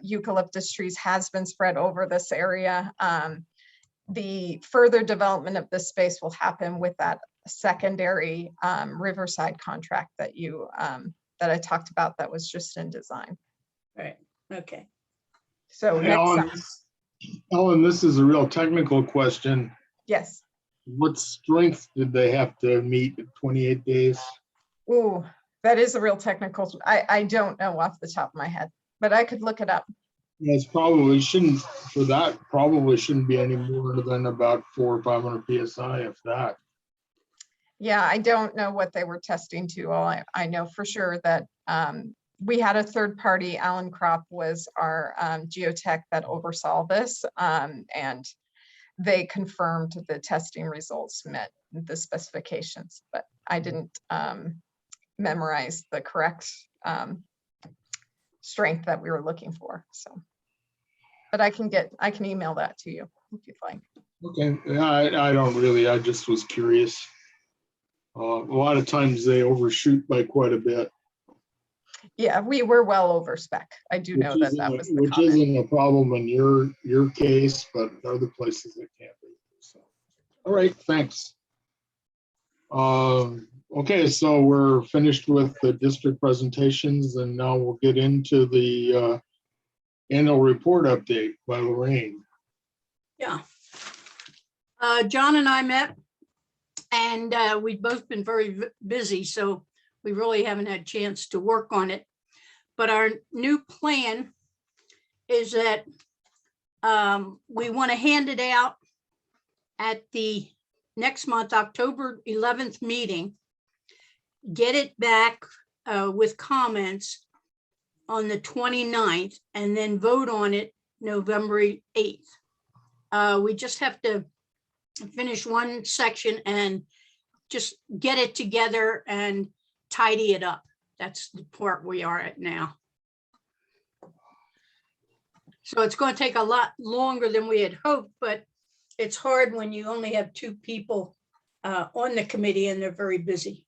eucalyptus trees has been spread over this area. The further development of this space will happen with that secondary Riverside contract that that I talked about that was just in design. Right. Okay. So Ellen, this is a real technical question. Yes. What strength did they have to meet at 28 days? Ooh, that is a real technical. I don't know off the top of my head, but I could look it up. It's probably shouldn't be any more than about 400 or 500 psi, if that. Yeah, I don't know what they were testing to. All I know for sure that we had a third party, Alan Kropp was our geotech that oversaw this, and they confirmed the testing results met the specifications, but I didn't memorize the correct strength that we were looking for. So, but I can email that to you if you'd like. Okay, I don't really, I just was curious. A lot of times they overshoot by quite a bit. Yeah, we were well over spec. I do know that was the which comment. isn't a problem in your case, but other places it can't be. So, all right, thanks. Okay, so we're finished with the district presentations, and now we'll get into the annual report update by Lorraine. Yeah. John and I met, and we've both been very busy, so we really haven't had a chance to work on it. But our new plan is that we want to hand it out at the next month, October 11th meeting, get it back with comments on the 29th, and then vote on it November 8th. We just have to finish one section and just get it together and tidy it up. That's the part we are at now. So it's going to take a lot longer than we had hoped, but it's hard when you only have two people on the committee and they're very busy.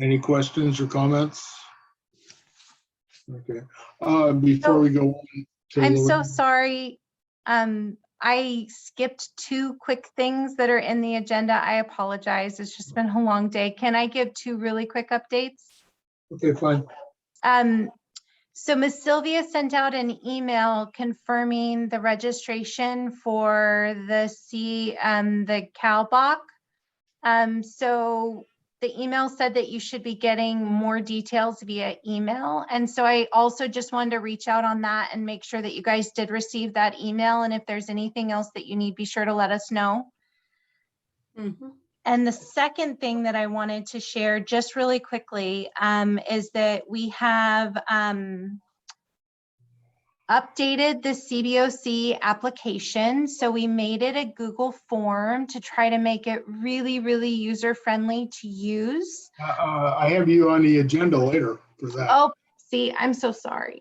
Any questions or comments? Okay. Before we go on to I'm so sorry. I skipped two quick things that are in the agenda. I apologize. It's just been a long day. Can I give two really quick updates? Okay, fine. So Ms. Sylvia sent out an email confirming the registration for the Cboc. So the email said that you should be getting more details via email. And so I also just wanted to reach out on that and make sure that you guys did receive that email. And if there's anything else that you need, be sure to let us know. Mm-hmm. And the second thing that I wanted to share just really quickly is that we have updated the Cboc application. So we made it a Google form to try to make it really, really user-friendly to use. I have you on the agenda later for that. Oh, see, I'm so sorry.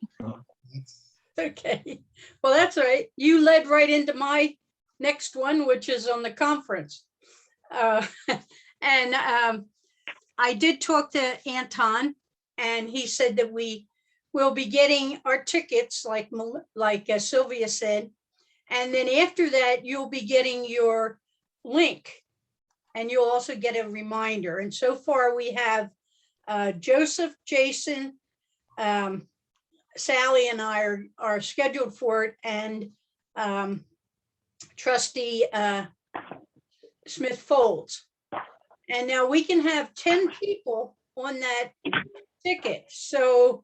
Okay. Well, that's all right. You led right into my next one, which is on the conference. I did talk to Anton, and he said that we will be getting our tickets, like Sylvia said, and then after that, you'll be getting your link. and you'll also get a reminder. And so far we have Joseph, Jason, Sally and I are scheduled for it, and Trustee Smith Folds. And now we can have 10 people on that ticket. So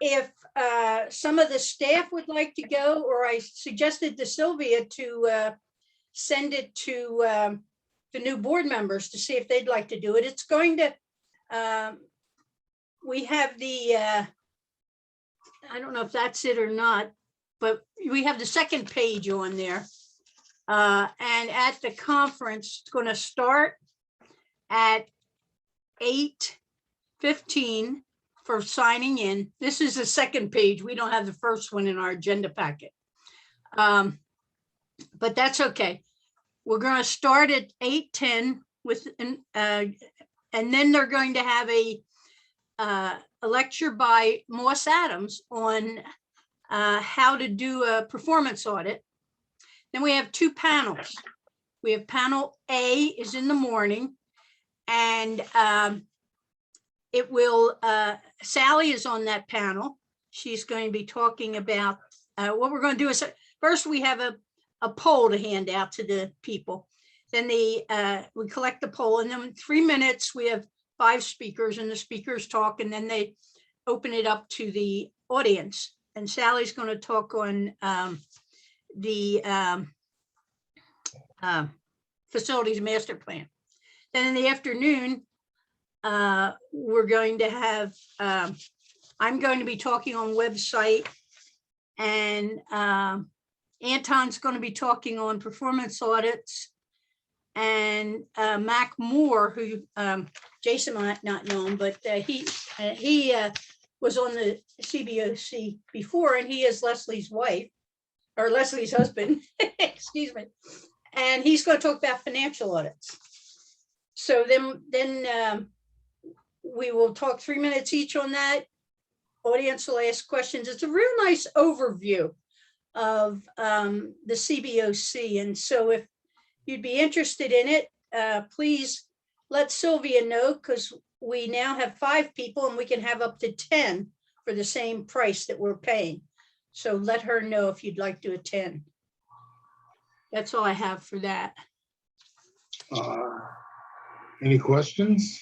if some of the staff would like to go, or I suggested to Sylvia to send it to the new board members to see if they'd like to do it. It's going to, we have the, I don't know if that's it or not, but we have the second page on there. And at the conference, it's going to start at 8:15 for signing in. This is the second page. We don't have the first one in our agenda packet. But that's okay. We're going to start at 8:10 with, and then they're going to have a lecture by Moss Adams on how to do a performance audit. Then we have two panels. We have panel A is in the morning, and it will, Sally is on that panel. She's going to be talking about what we're going to do is first we have a poll to hand out to the people. Then we collect the poll, and then in 3 minutes we have 5 speakers, and the speakers talk, and then they open it up to the audience. And Sally's going to talk on the facilities master plan. Then in the afternoon, we're going to have, I'm going to be talking on website, and Anton's going to be talking on performance audits, and Mac Moore, who Jason might not know him, but he was on the CBOC before, and he is Leslie's wife, or Leslie's husband, excuse me. And he's going to talk about financial audits. So then we will talk 3 minutes each on that. Audience will ask questions. It's a real nice overview of the CBOC. And so if you'd be interested in it, please let Sylvia know, because we now have 5 people and we can have up to 10 for the same price that we're paying. So let her know if you'd like to attend. That's all I have for that. Any questions?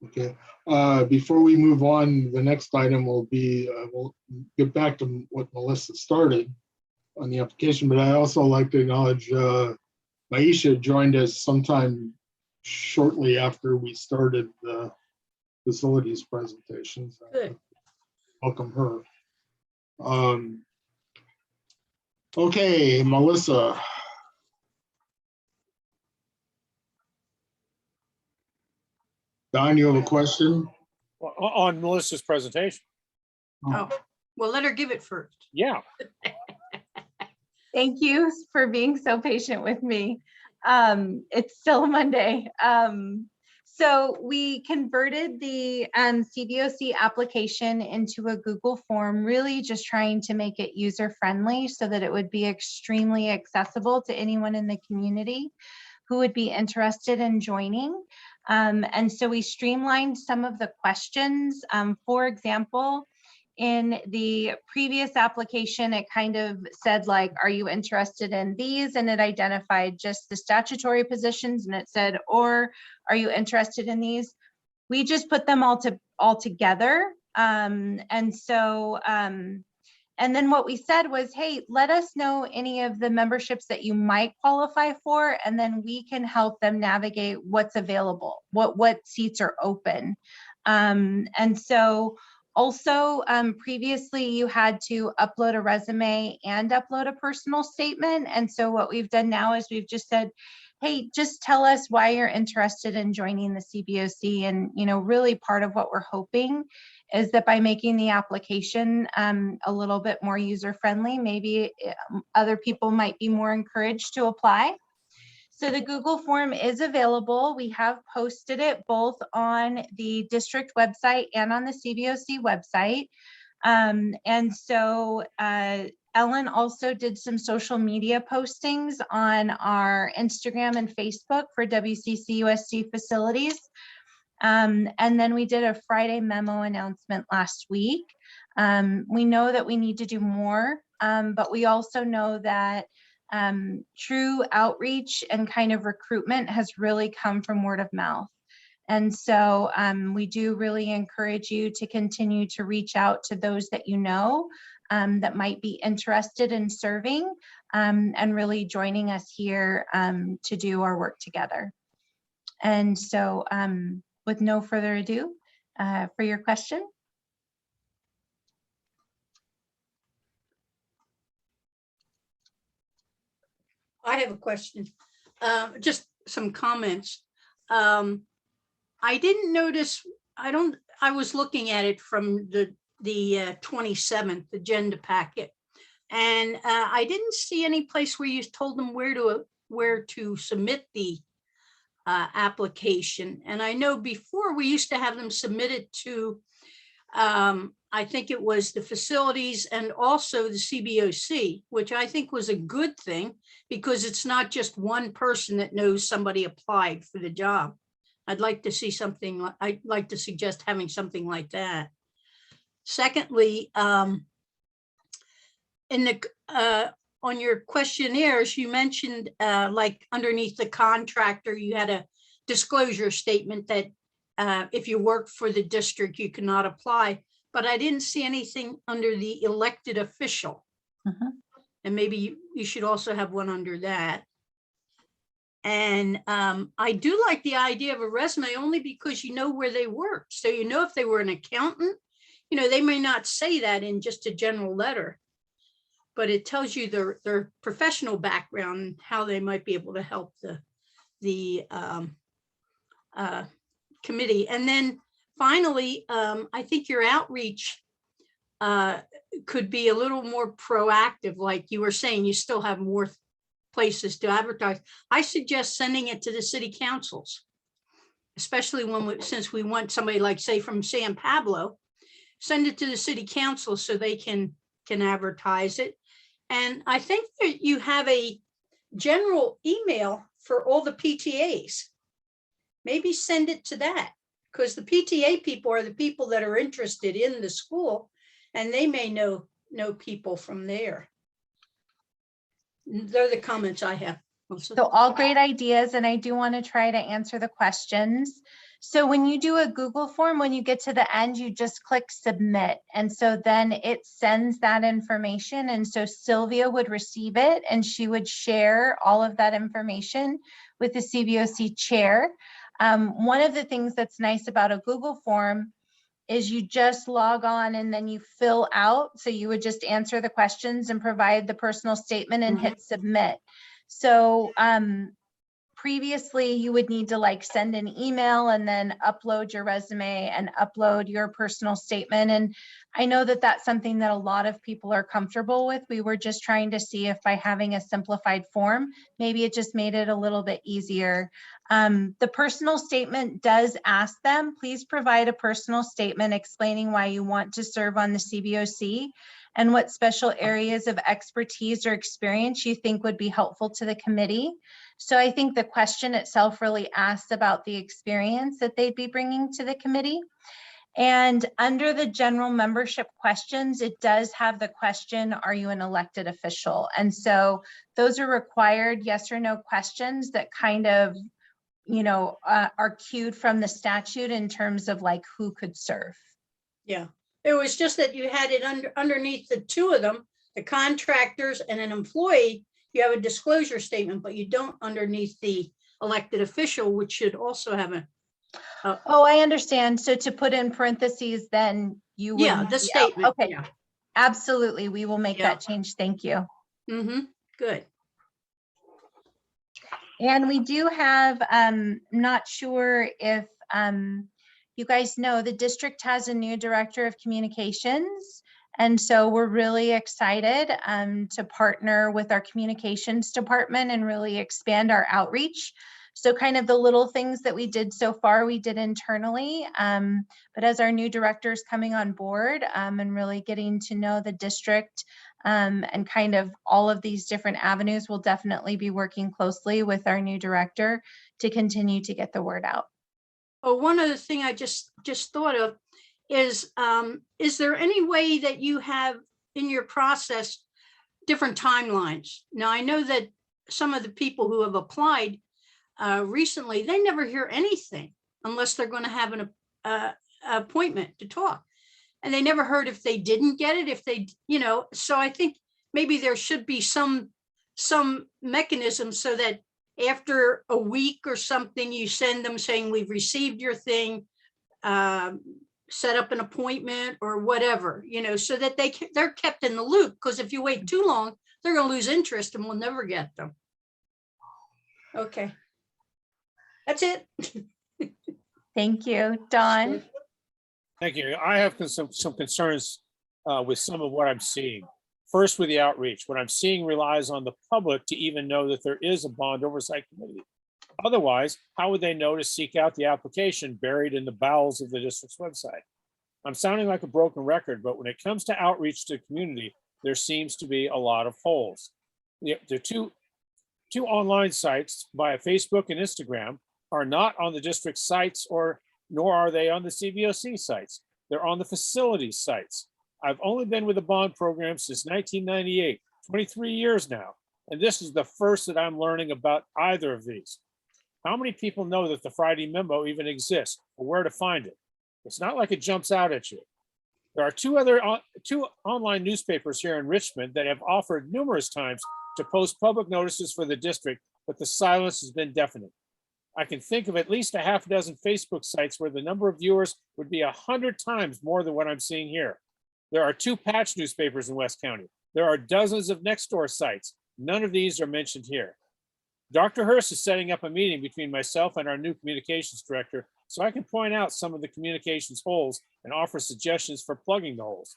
Okay, before we move on, the next item will be, we'll get back to what Melissa started on the application, but I also like to acknowledge Maisha joined us sometime shortly after we started the facilities presentations. Good. Welcome her. Okay, Melissa. Don, you have a question? On Melissa's presentation. Oh, well, let her give it first. Yeah. Thank you for being so patient with me. It's still Monday. So we converted the CBOC application into a Google form, really just trying to make it user-friendly so that it would be extremely accessible to anyone in the community who would be interested in joining. And so we streamlined some of the questions. For example, in the previous application, it kind of said like, are you interested in these? And it identified just the statutory positions, and it said, or are you interested in these? We just put them all together. And then what we said was, hey, let us know any of the memberships that you might qualify for, and then we can help them navigate what's available, what seats are open. And so also, previously you had to upload a resume and upload a personal statement. And so what we've done now is we've just said, hey, just tell us why you're interested in joining the CBOC. And, you know, really part of what we're hoping is that by making the application a little bit more user-friendly, maybe other people might be more encouraged to apply. So the Google form is available. We have posted it both on the district website and on the CBOC website. And so Ellen also did some social media postings on our Instagram and Facebook for WCCUSD facilities. And then we did a Friday memo announcement last week. We know that we need to do more, but we also know that true outreach and kind of recruitment has really come from word of mouth. And so we do really encourage you to continue to reach out to those that you know that might be interested in serving and really joining us here to do our work together. And so with no further ado, for your question. I have a question, just some comments. I didn't notice, I was looking at it from the 27th agenda packet. And I didn't see any place where you told them where to submit the application. And I know before we used to have them submitted to, I think it was the facilities and also the Cboc, which I think was a good thing because it's not just one person that knows somebody applied for the job. I'd like to see something, I'd like to suggest having something like that. Secondly, in the on your questionnaires, you mentioned like underneath the contractor, you had a disclosure statement that if you work for the district, you cannot apply, but I didn't see anything under the elected official. And maybe you should also have one under that. And I do like the idea of a resume only because you know where they work. So you know if they were an accountant, you know, they may not say that in just a general letter, but it tells you their professional background and how they might be able to help the committee. And then finally, I think your outreach could be a little more proactive. Like you were saying, you still have more places to advertise. I suggest sending it to the city councils, especially since we want somebody like, say, from San Pablo, send it to the city council so they can advertise it. And I think that you have a general email for all the PTAs. Maybe send it to that, because the PTA people are the people that are interested in the school, and they may know people from there. They're the comments I have. So all great ideas, and I do want to try to answer the questions. So when you do a Google form, when you get to the end, you just click submit. And so then it sends that information. And so Sylvia would receive it and she would share all of that information with the CBOC chair. One of the things that's nice about a Google form is you just log on and then you fill out. So you would just answer the questions and provide the personal statement and hit submit. So previously you would need to like send an email and then upload your resume and upload your personal statement. And I know that that's something that a lot of people are comfortable with. We were just trying to see if by having a simplified form, maybe it just made it a little bit easier. The personal statement does ask them, please provide a personal statement explaining why you want to serve on the CBOC and what special areas of expertise or experience you think would be helpful to the committee. So I think the question itself really asks about the experience that they'd be bringing to the committee. And under the general membership questions, it does have the question, are you an elected official? And so those are required yes or no questions that kind of, you know, are cued from the statute in terms of like who could serve. Yeah, it was just that you had it underneath the two of them, the contractors and an employee, you have a disclosure statement, but you don't underneath the elected official, which should also have a. Oh, I understand. So to put in parentheses, then you would. Yeah, the statement. Okay, Yeah. Absolutely. We will make that change. Thank you. Good. And we do have, not sure if you guys know, the district has a new director of communications. And so we're really excited to partner with our communications department and really expand our outreach. So kind of the little things that we did so far, we did internally. But as our new director is coming on board and really getting to know the district and kind of all of these different avenues, we'll definitely be working closely with our new director to continue to get the word out. Oh, one other thing I just thought of is there any way that you have in your process different timelines? Now, I know that some of the people who have applied recently, they never hear anything unless they're going to have an appointment to talk. And they never heard if they didn't get it, if they, so I think maybe there should be some mechanism so that after a week or something, you send them saying, we've received your thing, set up an appointment or whatever, so that they're kept in the loop. Because if you wait too long, they're going to lose interest and we'll never get them. Okay. That's it. Thank you. Dawn? Thank you. I have some concerns with some of what I'm seeing. First, with the outreach, what I'm seeing relies on the public to even know that there is a bond oversight committee. Otherwise, how would they know to seek out the application buried in the bowels of the district's website? I'm sounding like a broken record, but when it comes to outreach to the community, there seems to be a lot of holes. The two online sites via Facebook and Instagram are not on the district sites, nor are they on the CBOC sites. They're on the facilities sites. I've only been with the bond program since 1998, 23 years now, and this is the first that I'm learning about either of these. How many people know that the Friday memo even exists or where to find it? It's not like it jumps out at you. There are two online newspapers here in Richmond that have offered numerous times to post public notices for the district, but the silence has been deafening. I can think of at least a half dozen Facebook sites where the number of viewers would be 100 times more than what I'm seeing here. There are 2 patch newspapers in West County. There are dozens of next door sites. None of these are mentioned here. Dr. Hurst is setting up a meeting between myself and our new communications director so I can point out some of the communications holes and offer suggestions for plugging the holes.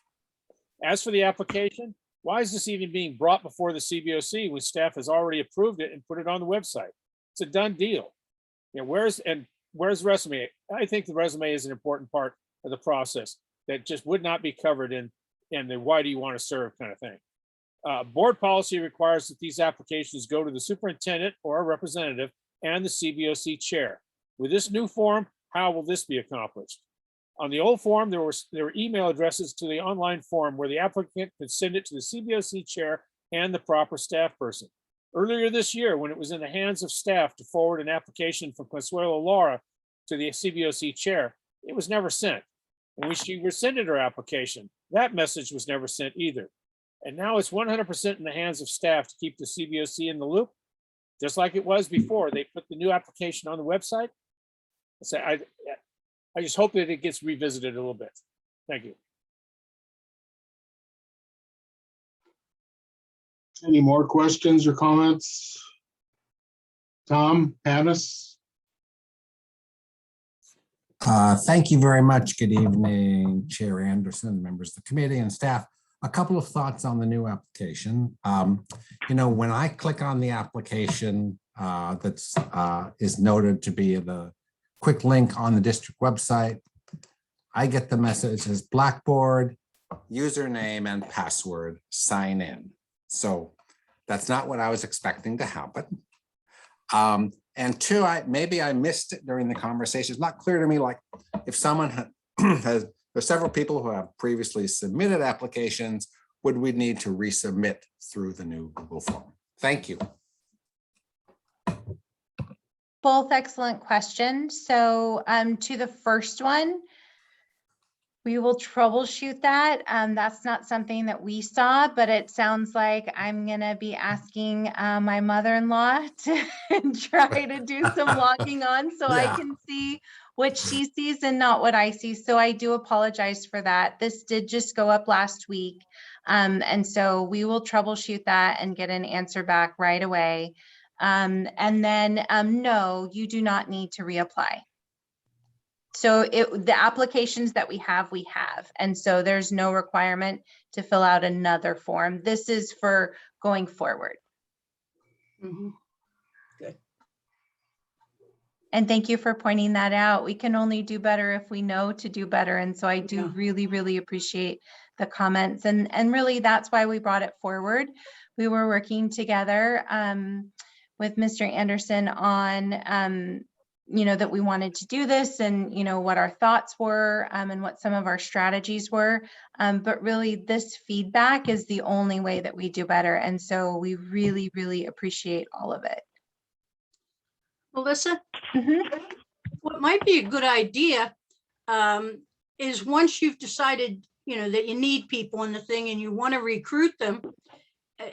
As for the application, why is this even being brought before the CBOC when staff has already approved it and put it on the website? It's a done deal. Where's the resume? I think the resume is an important part of the process that just would not be covered in the why do you want to serve kind of thing. Board policy requires that these applications go to the superintendent or a representative and the CBOC chair. With this new form, how will this be accomplished? On the old form, there were email addresses to the online form where the applicant could send it to the CBOC chair and the proper staff person. Earlier this year, when it was in the hands of staff to forward an application from Consuelo Laura to the CBOC chair, it was never sent. And when she rescinded her application, that message was never sent either. And now it's 100% in the hands of staff to keep the CBOC in the loop, just like it was before they put the new application on the website. So I just hope that it gets revisited a little bit. Thank you. Any more questions or comments? Tom, Hannes? Thank you very much. Good evening, Chair Anderson, members of the committee and staff. A couple of thoughts on the new application. When I click on the application that's is noted to be the quick link on the district website, I get the message as Blackboard, username and password, sign in. So that's not what I was expecting to happen. And 2, maybe I missed it during the conversation. It's not clear to me, like if someone there's several people who have previously submitted applications, would we need to resubmit through the new Google form? Thank you. Both excellent questions. So to the first one, we will troubleshoot that. That's not something that we saw, but it sounds like I'm gonna be asking my mother-in-law to try to do some logging on so I can see what she sees and not what I see. So I do apologize for that. This did just go up last week. And so we will troubleshoot that and get an answer back right away. And then no, you do not need to reapply. So the applications that we have. And so there's no requirement to fill out another form. This is for going forward. Mm-hmm. Good. And thank you for pointing that out. We can only do better if we know to do better. And so I do Yeah. really, really appreciate the comments. And really, that's why we brought it forward. We were working together with Mr. Anderson on, that we wanted to do this and, what our thoughts were and what some of our strategies were. But really, this feedback is the only way that we do better. And so we really, really appreciate all of it. Melissa, Mhm. what might be a good idea is once you've decided, that you need people in the thing and you want to recruit them,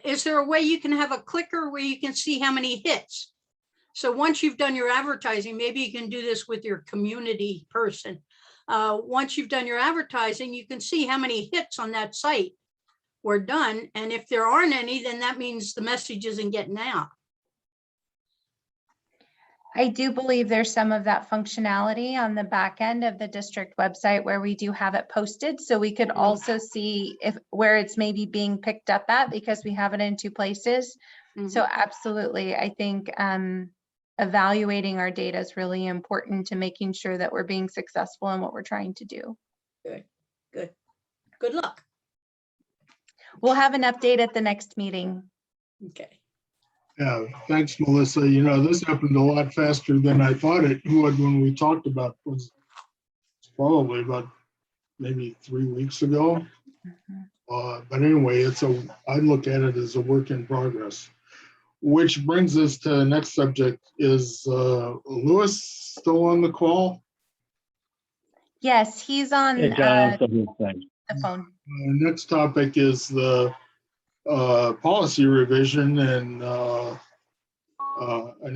is there a way you can have a clicker where you can see how many hits? So once you've done your advertising, maybe you can do this with your community person. Once you've done your advertising, you can see how many hits on that site were done. And if there aren't any, then that means the message isn't getting out. I do believe there's some of that functionality on the back end of the district website where we do have it posted. So we could also see where it's maybe being picked up at, because we have it in 2 places. So absolutely, I think evaluating our data is really important to making sure that we're being successful in what we're trying to do. Good luck. We'll have an update at the next meeting. Okay. Yeah, thanks, Melissa. This happened a lot faster than I thought it would when we talked about it. Was probably about maybe 3 weeks ago. But anyway, I look at it as a work in progress. Which brings us to the next subject. Is Lewis still on the call? Yes, he's on Hey, John, the phone. Next topic is the policy revision and an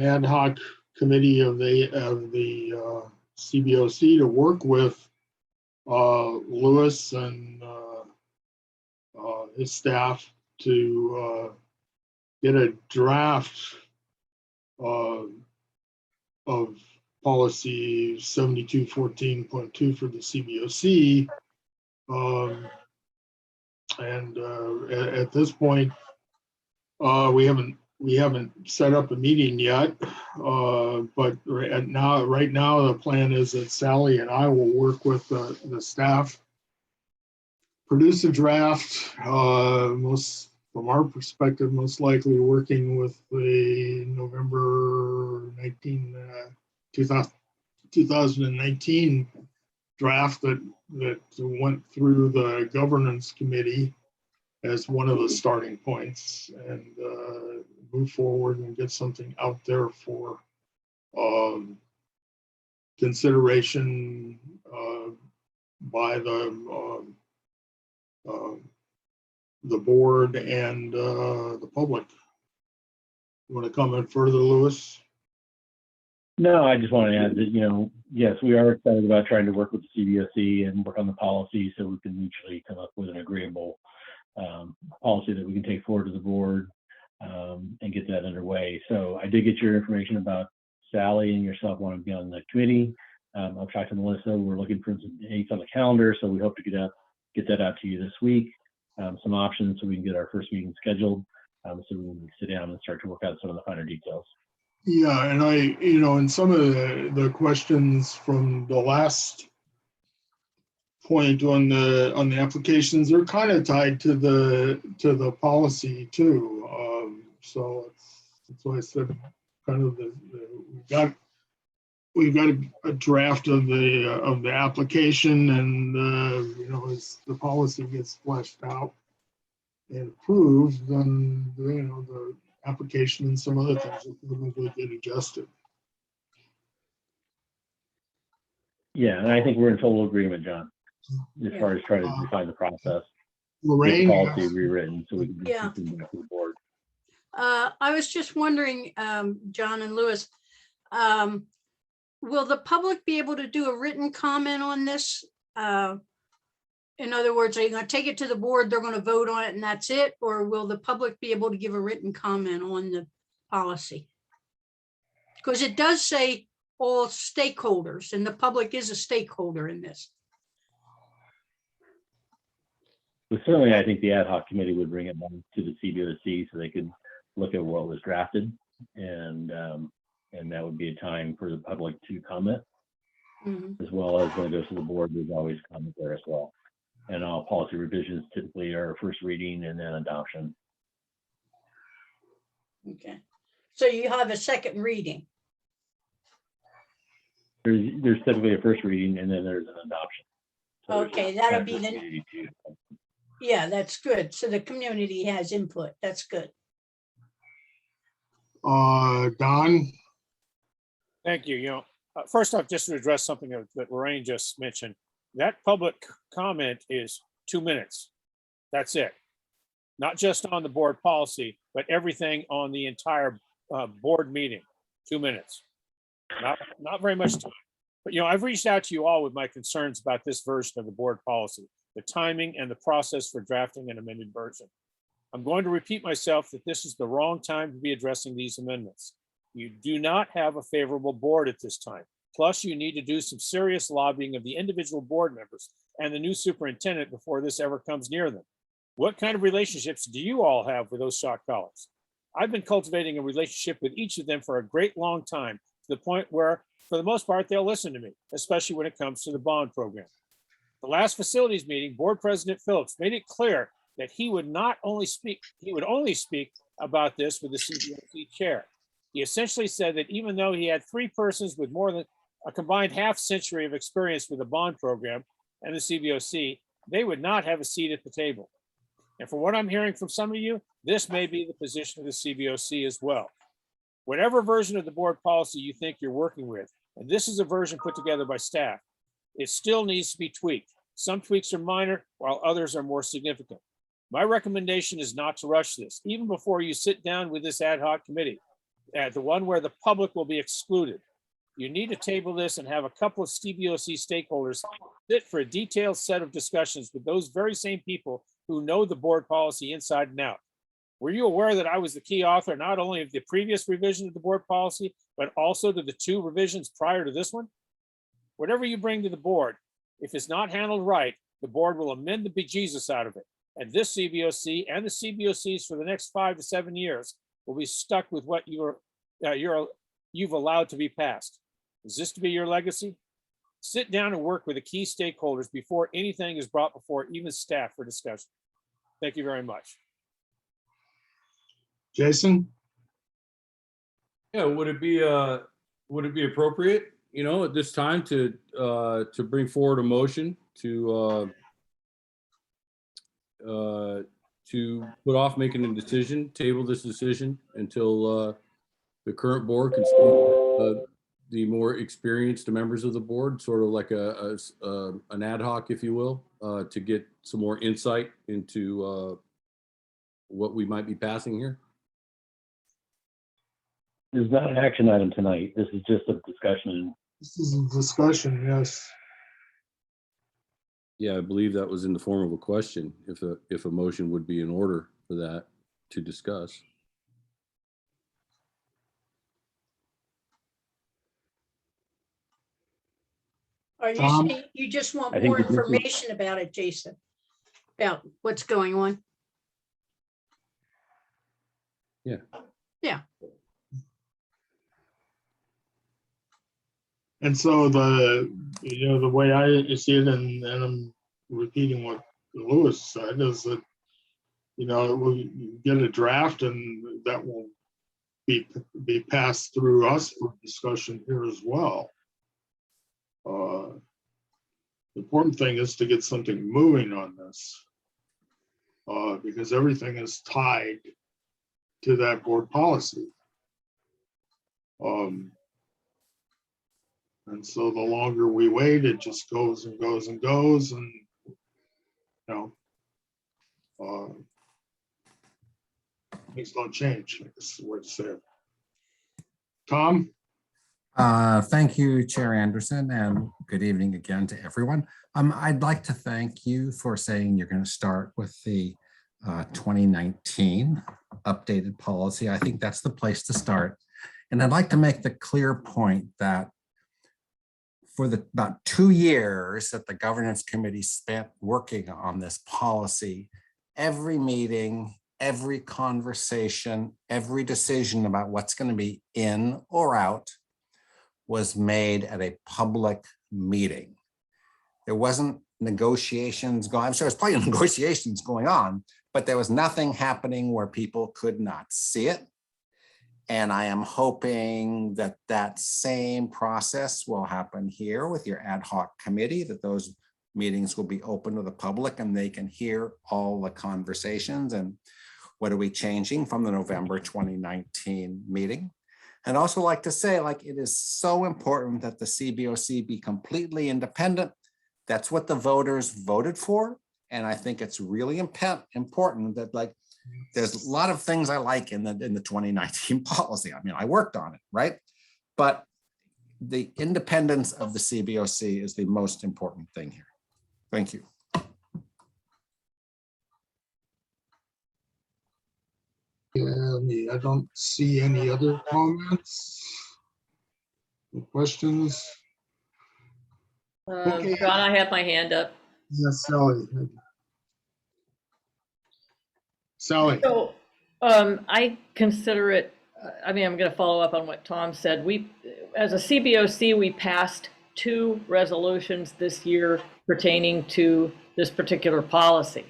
ad hoc committee of the CBOC to work with Lewis and his staff to get a draft of policy 7214.2 for the CBOC. And at this point, we haven't set up a meeting yet, but right now the plan is that Sally and I will work with the staff, produce a draft, from our perspective, most likely working with the November 2019 draft that went through the governance committee as one of the starting points, and move forward and get something out there for consideration by the board and the public. You want to comment further, Lewis? No, I just want to add that, yes, we are excited about trying to work with the CBOC and work on the policy so we can mutually come up with an agreeable policy that we can take forward to the board and get that underway. So I did get your information about Sally and yourself want to be on the committee. I've talked to Melissa. We're looking for some dates on the calendar, so we hope to get that out to you this week. Some options so we can get our first meeting scheduled, so we can sit down and start to work out some of the finer details. Yeah, and in some of the questions from the last point on the applications, they're kind of tied to the policy too. So that's why I said kind of we've got a draft of the application, and as the policy gets fleshed out and approved, then the application and some other things will probably get adjusted. Yeah, and I think we're in total agreement, John, as far as trying to define the process. Lorraine, get the policy rewritten so we can Yeah. get something back to the board. I was just wondering, John and Lewis, will the public be able to do a written comment on this? In other words, are you going to take it to the board, they're going to vote on it and that's it? Or will the public be able to give a written comment on the policy? Because it does say all stakeholders, and the public is a stakeholder in this. But certainly, I think the ad hoc committee would bring it back to the CBOC so they could look at what was drafted and And that would be a time for the public to comment, Mhm. as well as when it goes to the board, there's always comment there as well. And all policy revisions typically are first reading and then adoption. Okay. So you have a second reading. There's typically a first reading and then there's an adoption. So there's Okay, a that'll chapter be the, community too. yeah, that's good. So the community has input. That's good. Don, Thank you. First off, just to address something that Lorraine just mentioned, that public comment is 2 minutes. That's it. Not just on the board policy, but everything on the entire board meeting, 2 minutes. Not very much time. But, I've reached out to you all with my concerns about this version of the board policy, the timing and the process for drafting an amended version. I'm going to repeat myself that this is the wrong time to be addressing these amendments. You do not have a favorable board at this time. Plus, you need to do some serious lobbying of the individual board members and the new superintendent before this ever comes near them. What kind of relationships do you all have with those shot callers? I've been cultivating a relationship with each of them for a great long time, to the point where, for the most part, they'll listen to me, especially when it comes to the bond program. The last facilities meeting, Board President Phillips made it clear that he would only speak about this with the CBOC chair. He essentially said that even though he had 3 persons with more than a combined half-century of experience with the bond program and the CBOC, they would not have a seat at the table. And from what I'm hearing from some of you, this may be the position of the CBOC as well. Whatever version of the board policy you think you're working with, and this is a version put together by staff, it still needs to be tweaked. Some tweaks are minor, while others are more significant. My recommendation is not to rush this, even before you sit down with this ad hoc committee, the one where the public will be excluded. You need to table this and have a couple of CBOC stakeholders sit for a detailed set of discussions with those very same people who know the board policy inside and out. Were you aware that I was the key author not only of the previous revision of the board policy, but also to the 2 revisions prior to this one? Whatever you bring to the board, if it's not handled right, the board will amend the bejesus out of it. And this CBOC and the CBOCs for the next 5 to 7 years will be stuck with what you've allowed to be passed. Is this to be your legacy? Sit down and work with the key stakeholders before anything is brought before even staff for discussion. Thank you very much. Jason, Yeah, would it be appropriate, at this time to bring forward a motion to put off making a decision, table this decision until the current board can speak the more experienced members of the board, sort of like an ad hoc, if you will, to get some more insight into what we might be passing here? There's not an action item tonight. This is just a discussion. this is a discussion, yes. Yeah, I believe that was in the form of a question, if a motion would be in order for that to discuss. Are you Tom? saying you just want I think more that this is- information about it, Jason? About what's going on? Yeah. Yeah. And so the way I see it, and I'm repeating what Lewis said, is that, we get a draft and that will be passed through us for discussion here as well. The important thing is to get something moving on this, because everything is tied to that board policy. And so the longer we wait, it just goes and goes and goes, and things don't change. That's the way to say it. Tom? Thank you, Chair Anderson, and good evening again to everyone. I'd like to thank you for saying you're going to start with the 2019 updated policy. I think that's the place to start. And I'd like to make the clear point that for the about 2 years that the governance committee spent working on this policy, every meeting, every conversation, every decision about what's going to be in or out was made at a public meeting. There wasn't negotiations going, I'm sure there's plenty of negotiations going on, but there was nothing happening where people could not see it. And I am hoping that that same process will happen here with your ad hoc committee, that those meetings will be open to the public and they can hear all the conversations and what are we changing from the November 2019 meeting. And also like to say, like, it is so important that the CBOC be completely independent. That's what the voters voted for. And I think it's really important that, like, there's a lot of things I like in the 2019 policy. I mean, I worked on it, right? But the independence of the CBOC is the most important thing here. Thank you. Yeah, I don't see any other comments. Questions? Okay. John, I have my hand up. Yes, Sally. Sally. So I consider it, I mean, I'm going to follow up on what Tom said. We, as a CBOC, we passed 2 resolutions this year pertaining to this particular policy.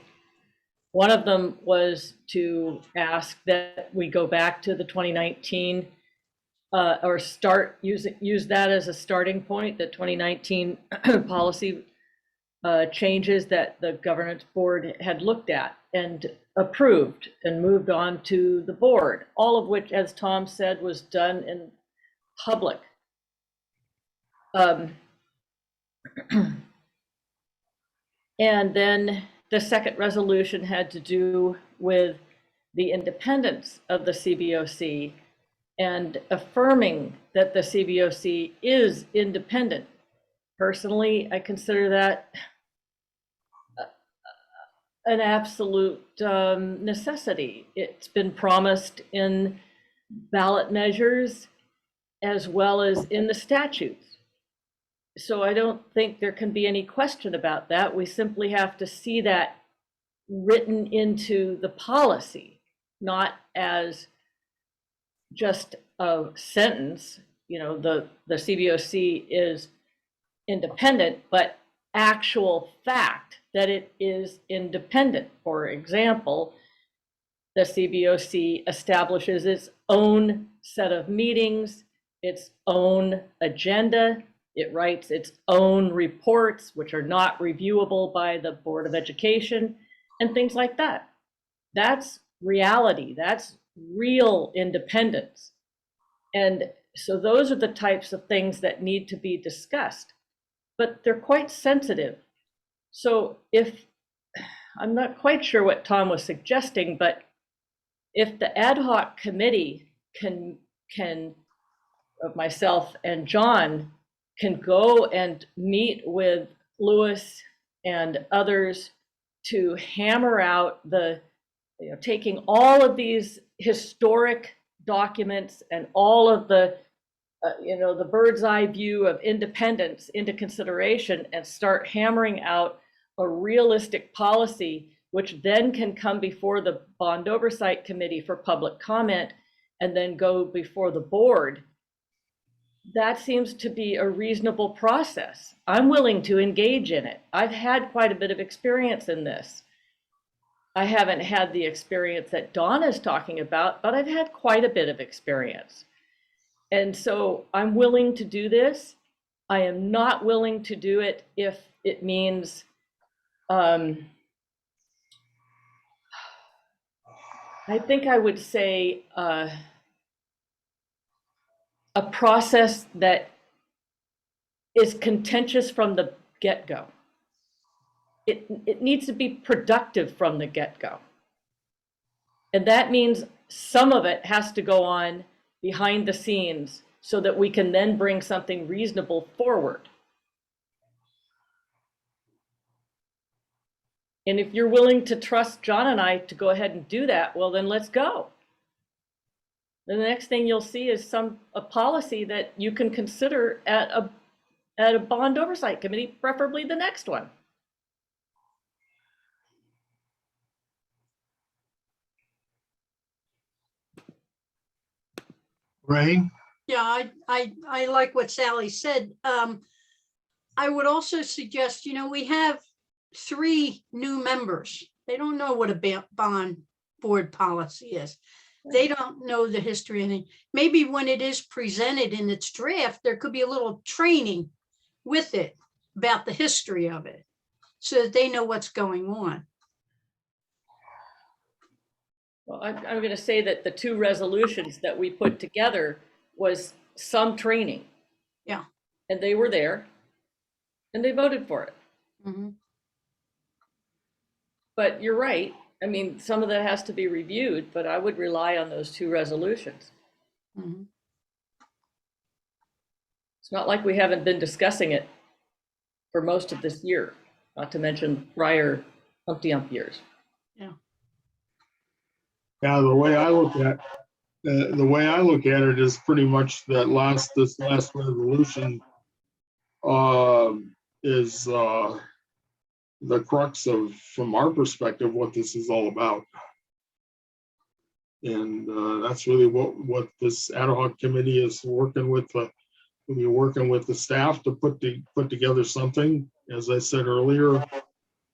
One of them was to ask that we go back to the 2019 or use that as a starting point, the 2019 policy changes that the governance board had looked at and approved and moved on to the board, all of which, as Tom said, was done in public. And then the second resolution had to do with the independence of the CBOC and affirming that the CBOC is independent. Personally, I consider that an absolute necessity. It's been promised in ballot measures as well as in the statutes. So I don't think there can be any question about that. We simply have to see that written into the policy, not as just a sentence, you know, the CBOC is independent, but actual fact that it is independent. For example, the CBOC establishes its own set of meetings, its own agenda. It writes its own reports, which are not reviewable by the Board of Education, and things like that. That's reality. That's real independence. And so those are the types of things that need to be discussed, but they're quite sensitive. So if, I'm not quite sure what Tom was suggesting, but if the ad hoc committee can myself and John can go and meet with Lewis and others to hammer out the, you know, taking all of these historic documents and all of the, you know, the bird's eye view of independence into consideration and start hammering out a realistic policy, which then can come before the Bond Oversight Committee for public comment and then go before the board. That seems to be a reasonable process. I'm willing to engage in it. I've had quite a bit of experience in this. I haven't had the experience that Dawn is talking about, but I've had quite a bit of experience. And so I'm willing to do this. I am not willing to do it if it means I think I would say a process that is contentious from the get-go. It needs to be productive from the get-go. And that means some of it has to go on behind the scenes so that we can then bring something reasonable forward. And if you're willing to trust John and I to go ahead and do that, well, then let's go. The next thing you'll see is a policy that you can consider at a Bond Oversight Committee, preferably the next one. Rain? Yeah, I like what Sally said. I would also suggest, we have 3 new members. They don't know what a bond board policy is. They don't know the history. And maybe when it is presented in its draft, there could be a little training with it about the history of it so that they know what's going on. Well, I'm going to say that the 2 resolutions that we put together was some training. Yeah. And they were there and they voted for it. Mhm. But you're right. I mean, some of that has to be reviewed, but I would rely on those 2 resolutions. Mhm. It's not like we haven't been discussing it for most of this year, not to mention prior umpty-ump years. Yeah, the way I look at it is pretty much that this last resolution is the crux of, from our perspective, what this is all about. And that's really what this ad hoc committee is working with. We'll be working with the staff to put together something, as I said earlier,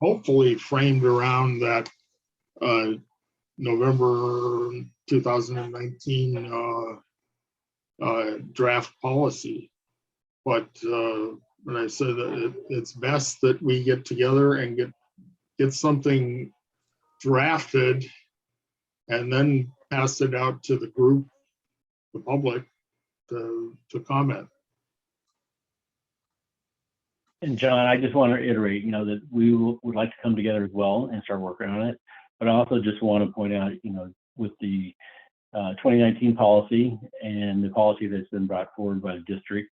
hopefully framed around that November 2019 draft policy. But when I said that it's best that we get together and get something drafted and then pass it out to the group, the public, to comment. And John, I just want to reiterate, that we would like to come together as well and start working on it. But I also just want to point out, with the 2019 policy and the policy that's been brought forward by the district,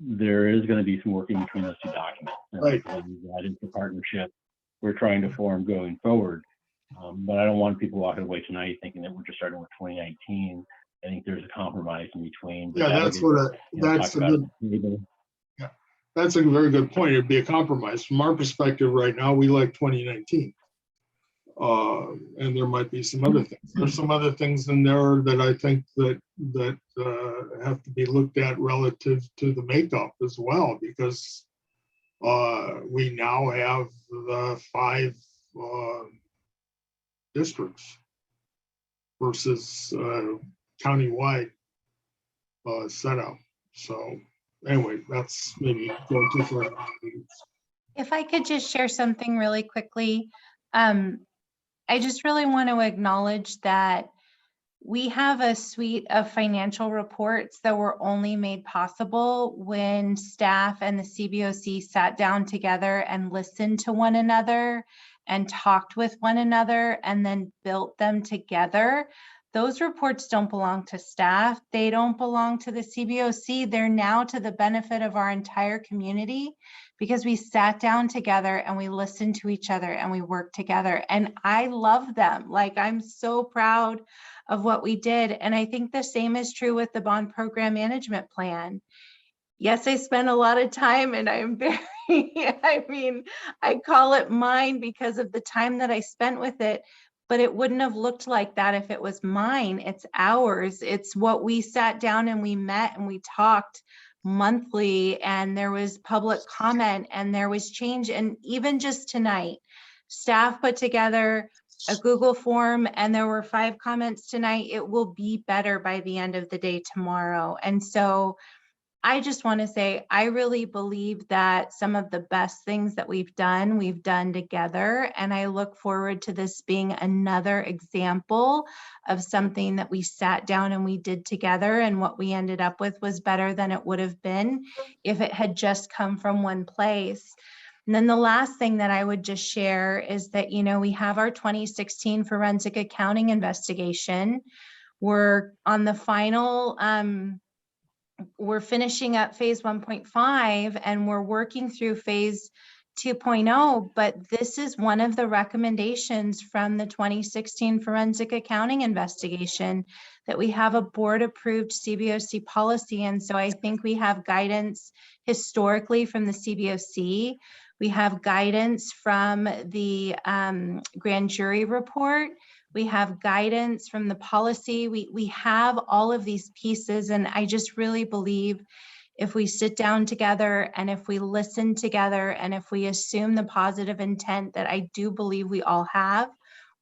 there is going to be some working between those 2 documents. Right. That is the partnership we're trying to form going forward. But I don't want people walking away tonight thinking that we're just starting with 2019. I think there's a compromise in between. But Yeah, that's a very good point. It'd be a compromise. From our perspective right now, we like 2019. And there might be some other things. There's some other things in there that I think that have to be looked at relative to the makeup as well, because we now have the 5 districts versus countywide setup. So anyway, that's maybe going too far. If I could just share something really quickly. I just really want to acknowledge that we have a suite of financial reports that were only made possible when staff and the CBOC sat down together and listened to one another and talked with one another and then built them together. Those reports don't belong to staff. They don't belong to the CBOC. They're now to the benefit of our entire community because we sat down together and we listened to each other and we worked together. And I love them. Like, I'm so proud of what we did. And I think the same is true with the bond program management plan. Yes, I spent a lot of time and I'm very, I call it mine because of the time that I spent with it. But it wouldn't have looked like that if it was mine. It's ours. It's what we sat down and we met and we talked monthly, and there was public comment and there was change. And even just tonight, staff put together a Google form and there were 5 comments tonight. It will be better by the end of the day tomorrow. And so I just want to say, I really believe that some of the best things that we've done together. And I look forward to this being another example of something that we sat down and we did together. And what we ended up with was better than it would have been if it had just come from one place. And then the last thing that I would just share is that, we have our 2016 forensic accounting investigation. We're on the final, we're finishing up phase 1.5 and we're working through phase 2.0, but this is one of the recommendations from the 2016 forensic accounting investigation, that we have a board approved CBOC policy. And so I think we have guidance historically from the CBOC, We have guidance from the grand jury report. We have guidance from the policy. We have all of these pieces, and I just really believe if we sit down together and if we listen together and if we assume the positive intent that I do believe we all have,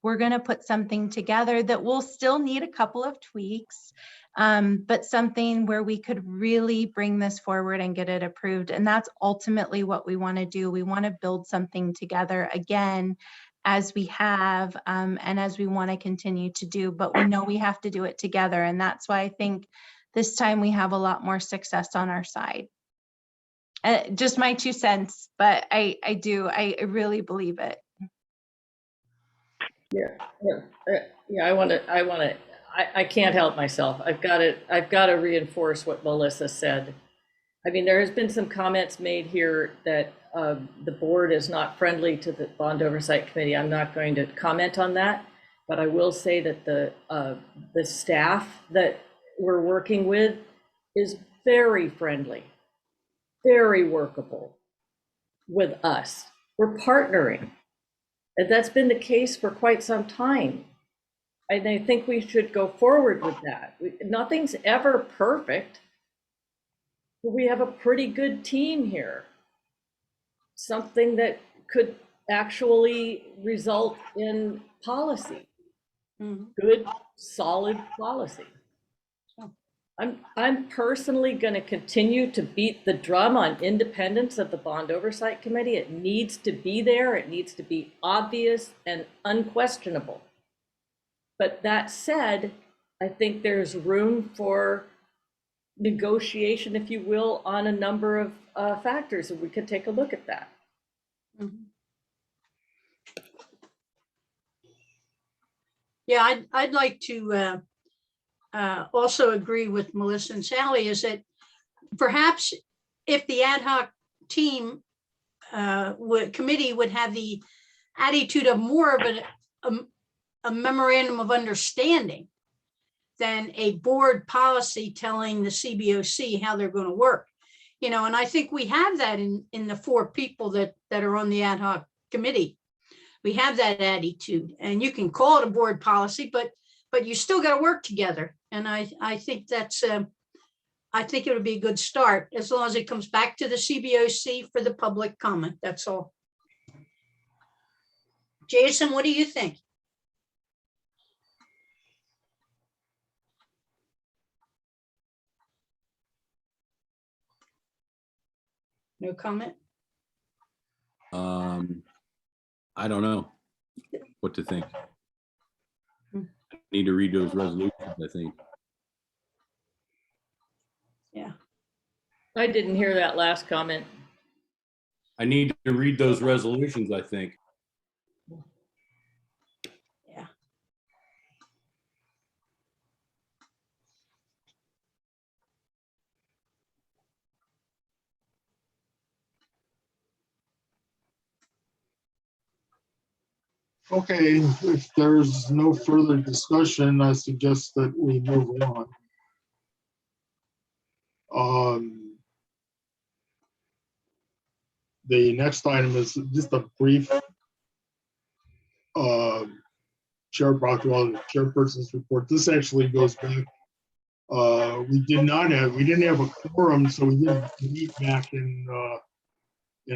we're going to put something together that will still need a couple of tweaks, but something where we could really bring this forward and get it approved. And that's ultimately what we want to do. We want to build something together again, as we have, and as we want to continue to do, but we know we have to do it together. And that's why I think this time we have a lot more success on our side. Just my 2 cents, but I really believe it. I can't help myself. I've got to reinforce what Melissa said. I mean, there has been some comments made here that the board is not friendly to the Bond Oversight Committee. I'm not going to comment on that, but I will say that the staff that we're working with is very friendly, very workable with us. We're partnering, and that's been the case for quite some time. And I think we should go forward with that. Nothing's ever perfect, but we have a pretty good team here. Something that could actually result in policy, good, solid policy. I'm personally going to continue to beat the drum on independence of the Bond Oversight Committee. It needs to be there. It needs to be obvious and unquestionable. But that said, I think there's room for negotiation, if you will, on a number of factors, and we could take a look at that. Yeah, I'd like to also agree with Melissa and Sally, is that perhaps if the ad hoc team committee would have the attitude of more of a memorandum of understanding than a board policy telling the CBOC how they're going to work. You know, and I think we have that in the 4 people that are on the ad hoc committee. We have that attitude, and you can call it a board policy, but you still got to work together. And I think that's, I think it would be a good start, as long as it comes back to the CBOC for the public comment. That's all. Jason, what do you think? No comment? I don't know what to think. I need to read those resolutions, I think. Yeah. I didn't hear that last comment. I need to read those resolutions, I think. Yeah. Okay, if there's no further discussion, I suggest that we move on. The next item is just a brief Chair Brockwell, chairperson's report. This actually goes back. We didn't have a quorum, so we didn't meet back in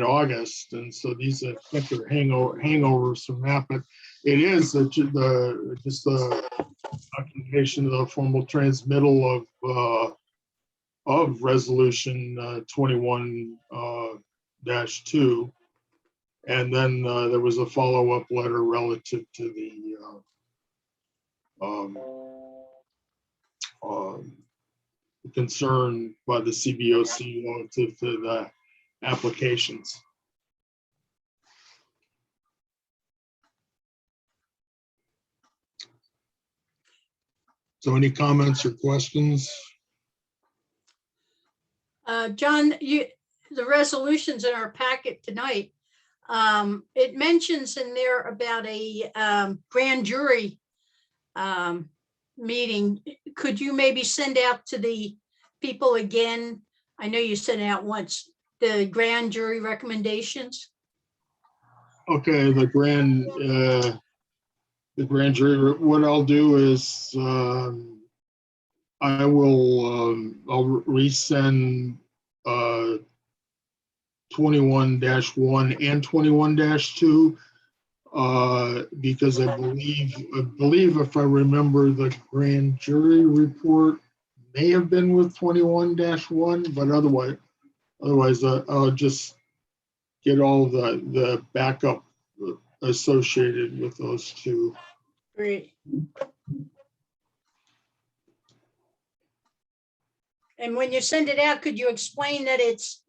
August, and so these are hangovers from that. But it is just the documentation of the formal transmittal of resolution 21-2, and then there was a follow-up letter relative to the concern by the CBOC relative to the applications. So any comments or questions? John, the resolutions in our packet tonight, it mentions in there about a grand jury meeting. Could you maybe send out to the people again? I know you sent it out once, the grand jury recommendations. Okay, the grand jury, what I'll do is, I'll resend, 21-1 and 21-2. Because I believe if I remember, the grand jury report may have been with 21-1, but otherwise I'll just get all the backup associated with those two. Great. And when you send it out, could you explain that it's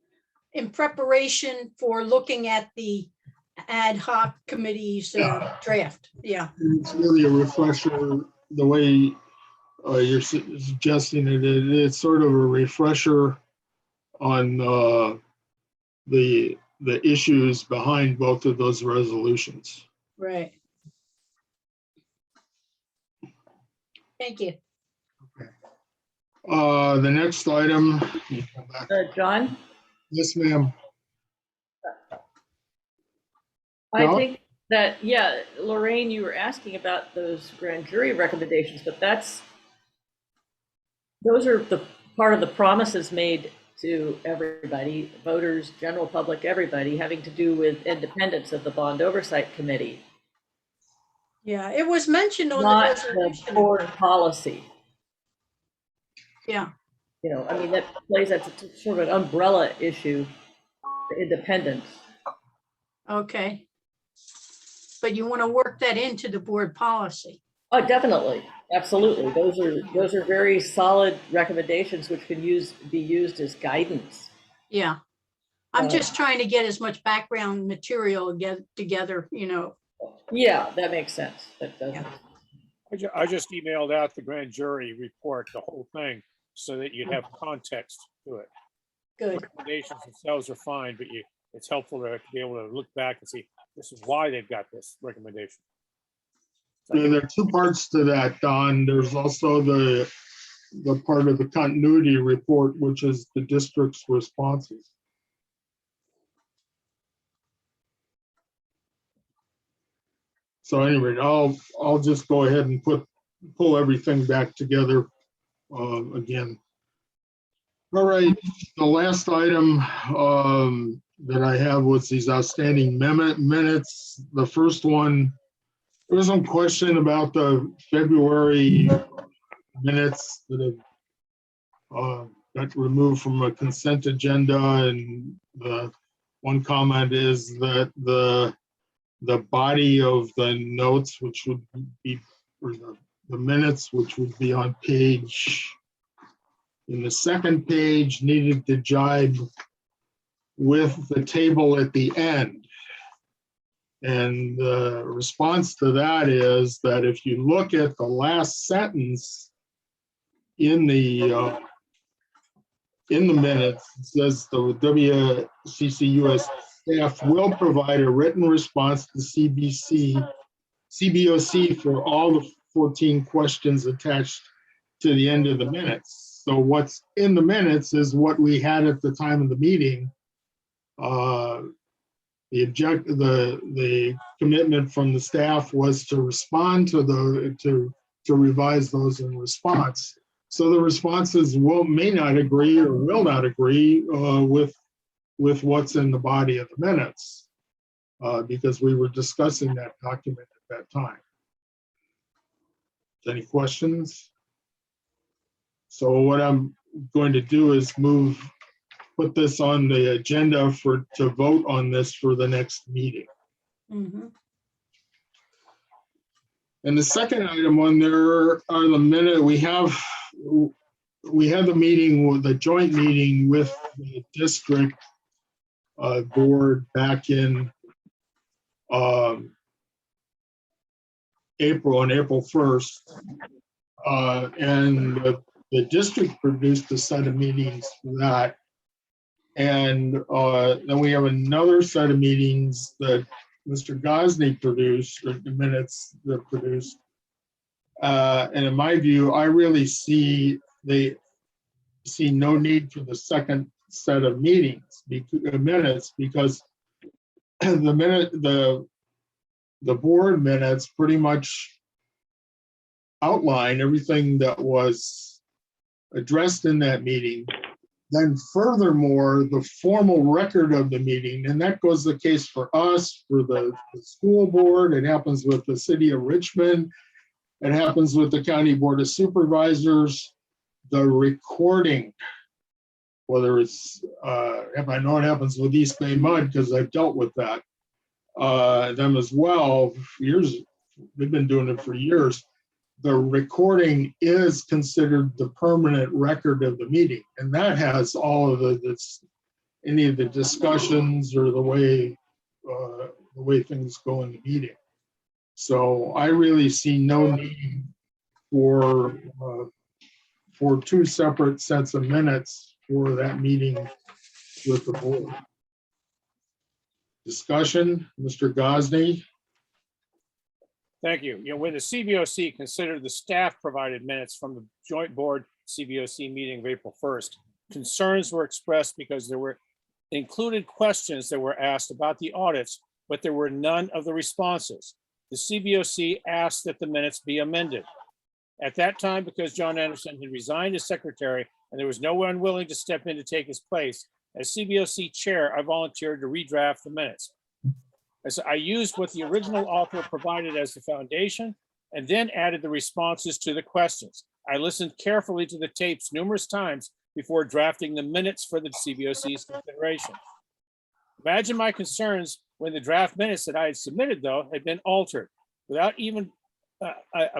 in preparation for looking at the ad hoc committee's draft? Yeah, It's really a refresher, the way you're suggesting it. It's sort of a refresher on the issues behind both of those resolutions. right. Thank you. The next item. John, Yes, ma'am. I No? think that, yeah, Lorraine, you were asking about those grand jury recommendations, but those are the part of the promises made to everybody, voters, general public, everybody, having to do with independence of the Bond Oversight Committee, Yeah, it was mentioned on the not the resolution. board policy. Yeah, You know, I mean, that plays, that's sort of an umbrella issue for independence. okay. But you want to work that into the board policy. Oh, definitely, absolutely. Those are very solid recommendations which can be used as guidance. Yeah. I'm just trying to get as much background material together, you know. Yeah, that makes sense. That does. Yeah. I just emailed out the grand jury report, the whole thing, so that you'd have context to it. Good. Recommendations themselves are fine, but it's helpful to be able to look back and see this is why they've got this recommendation. Yeah, there are two parts to that, Don. There's also the part of the continuity report, which is the district's responses. So anyway, I'll just go ahead and pull everything back together again. All right, the last item that I have was these outstanding minutes. The first one, there was some question about the February minutes that have got removed from a consent agenda, and the one comment is that the body of the notes, which would be, or the minutes, which would be on in the second page, needed to jibe with the table at the end. And the response to that is that if you look at the last sentence in the minutes, it says the WCCUSD staff will provide a written response to CBOC for all the 14 questions attached to the end of the minutes. So what's in the minutes is what we had at the time of the meeting. The commitment from the staff was to respond to to revise those in response. So the responses may not agree or will not agree with what's in the body of the minutes, because we were discussing that document at that time. Any questions? So what I'm going to do is put this on the agenda to vote on this for the next meeting. Mm-hmm. And the second item on there are the minute we had the meeting with the joint meeting with the district board back in April 1st. And the district produced a set of meetings for that. And then we have another set of meetings that Mr. Gosney produced, or the minutes that produced. And in my view, I really see no need for the second set of minutes, because the board minutes pretty much outline everything that was addressed in that meeting. Then furthermore, the formal record of the meeting, and that goes the case for us, for the school board, it happens with the city of Richmond, it happens with the county board of supervisors, the recording, whether it's, if I know it happens with East Bay Mud, because I've dealt with that, them as well, years, they've been doing it for years. The recording is considered the permanent record of the meeting, and that has all of any of the discussions or the way things go in the meeting. So I really see no need for two separate sets of minutes for that meeting with the board. Discussion, Mr. Gosney. Thank you. You know, when the CBOC considered the staff provided minutes from the joint board CBOC meeting of April 1st, concerns were expressed because there were included questions that were asked about the audits, but there were none of the responses. The CBOC asked that the minutes be amended. At that time, because John Anderson had resigned as secretary and there was no one willing to step in to take his place, as CBOC chair, I volunteered to redraft the minutes. As I used what the original author provided as the foundation and then added the responses to the questions. I listened carefully to the tapes numerous times before drafting the minutes for the CBOC's consideration. Imagine my concerns when the draft minutes that I had submitted, though, had been altered without even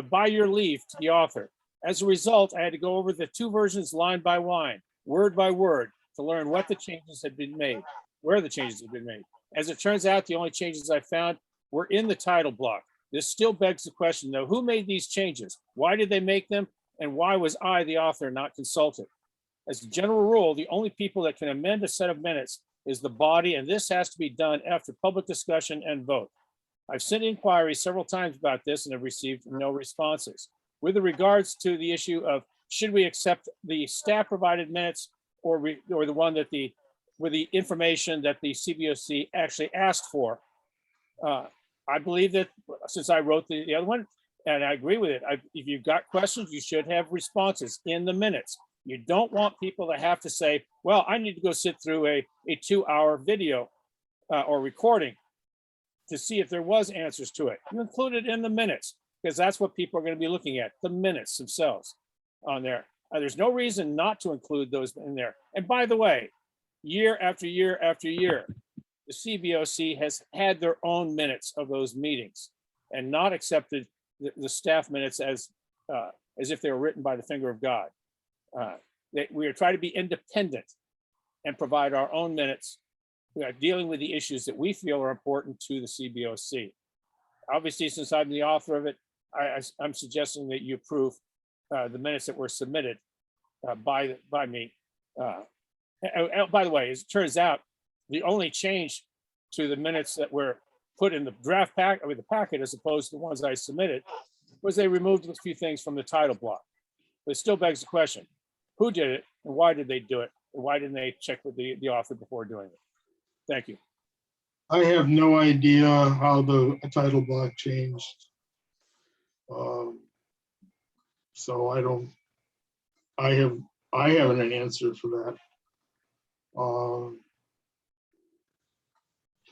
by your leave to the author. As a result, I had to go over the two versions line by line, word by word, to learn what the changes had been made, where the changes had been made. As it turns out, the only changes I found were in the title block. This still begs the question, though, who made these changes? Why did they make them? And why was I, the author, not consulted? As a general rule, the only people that can amend a set of minutes is the body, and this has to be done after public discussion and vote. I've sent inquiries several times about this and have received no responses. With regards to the issue of should we accept the staff provided minutes or the one that with the information that the CBOC actually asked for, I believe that since I wrote the other one, and I agree with it, if you've got questions, you should have responses in the minutes. You don't want people to have to say, well, I need to go sit through a 2-hour video or recording to see if there was answers to it. You include it in the minutes because that's what people are going to be looking at, the minutes themselves on there. There's no reason not to include those in there. And by the way, year after year after year, the CBOC has had their own minutes of those meetings and not accepted the staff minutes as if they were written by the finger of God. We are trying to be independent and provide our own minutes. We are dealing with the issues that we feel are important to the CBOC. Obviously, since I'm the author of it, I'm suggesting that you approve the minutes that were submitted by me. By the way, as it turns out, the only change to the minutes that were put in the draft pack, the packet, as opposed to the ones I submitted, was they removed a few things from the title block. But it still begs the question, who did it and why did they do it? And why didn't they check with the author before doing it? Thank you. I have no idea how the title block changed. So I haven't an answer for that.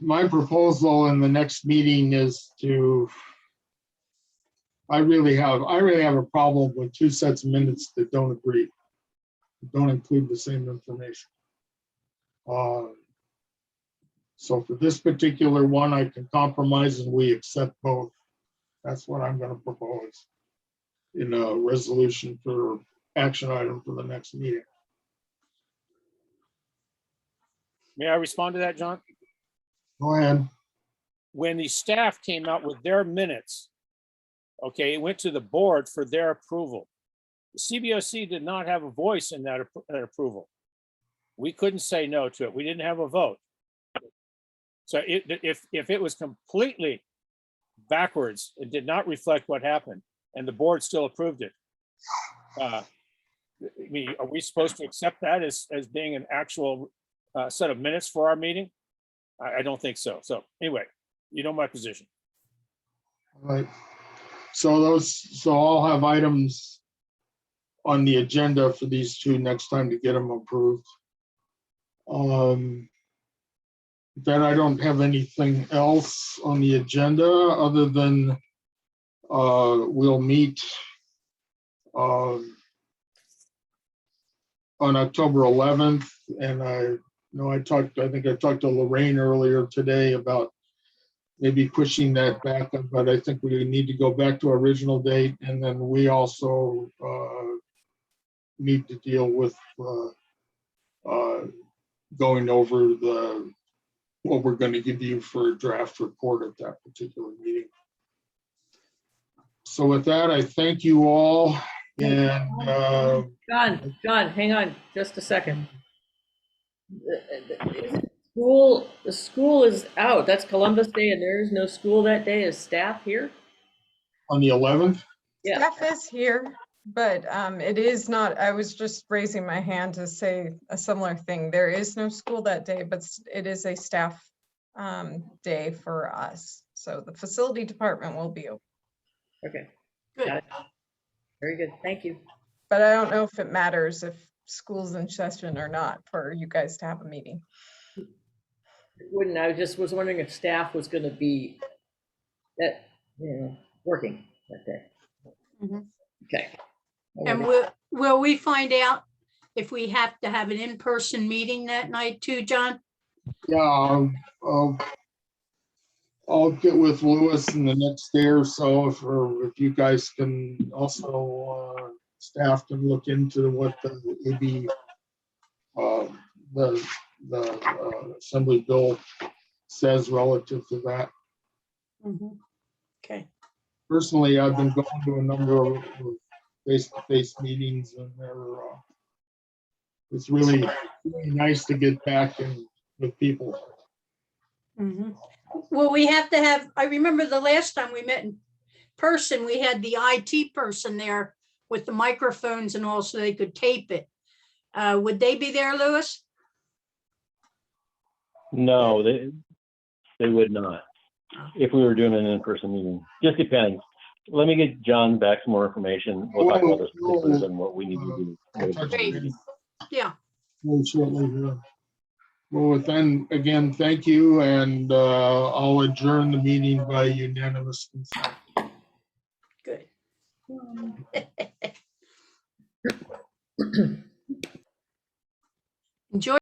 My proposal in the next meeting is I really have a problem with two sets of minutes that don't agree, don't include the same information. So for this particular one, I can compromise and we accept both. That's what I'm going to propose in a resolution for action item for the next meeting. May I respond to that, John? Go ahead. When the staff came out with their minutes, okay, it went to the board for their approval. The CBOC did not have a voice in that approval. We couldn't say no to it. We didn't have a vote. So if it was completely backwards, it did not reflect what happened, and the board still approved it. I mean, are we supposed to accept that as being an actual set of minutes for our meeting? I don't think so. So anyway, you know my position. All right. So I'll have items on the agenda for these two next time to get them approved. Then I don't have anything else on the agenda other than we'll meet on October 11th. And I think I talked to Lorraine earlier today about maybe pushing that back, but I think we need to go back to our original date. And then we also need to deal with going over what we're going to give you for a draft report at that particular meeting. So with that, I thank you all. And John, hang on just a second. The school is out. That's Columbus Day and there is no school that day. Is staff here? on the 11th, Yeah. Staff is here, but it is not, I was just raising my hand to say a similar thing. There is no school that day, but it is a staff day for us. So the facility department will be open, Okay. Good. Got it. Very good. Thank you. but I don't know if it matters if school's in session or not for you guys to have a meeting. Wouldn't, I just was wondering if staff was going to be working that day. Mhm. Okay. And will we find out if we have to have an in-person meeting that night too, John? yeah, I'll get with Lewis in the next day or so if you guys can also, staff can look into what the AB, the Assembly bill says relative to that. Mhm. Okay. Personally, I've been going to a number of face-to-face meetings and it's really nice to get back with people. Mhm. Well, we have to have, I remember the last time we met in person, we had the IT person there with the microphones and all so they could tape it. Would they be there, Louis? No, they would not. If we were doing an in-person meeting, just depends. Let me get John back some more information. We'll talk about the particulars and what we need to do. Great. Yeah. Very shortly here. Well, then again, thank you, and I'll adjourn the meeting by unanimous consent. Good. Enjoy.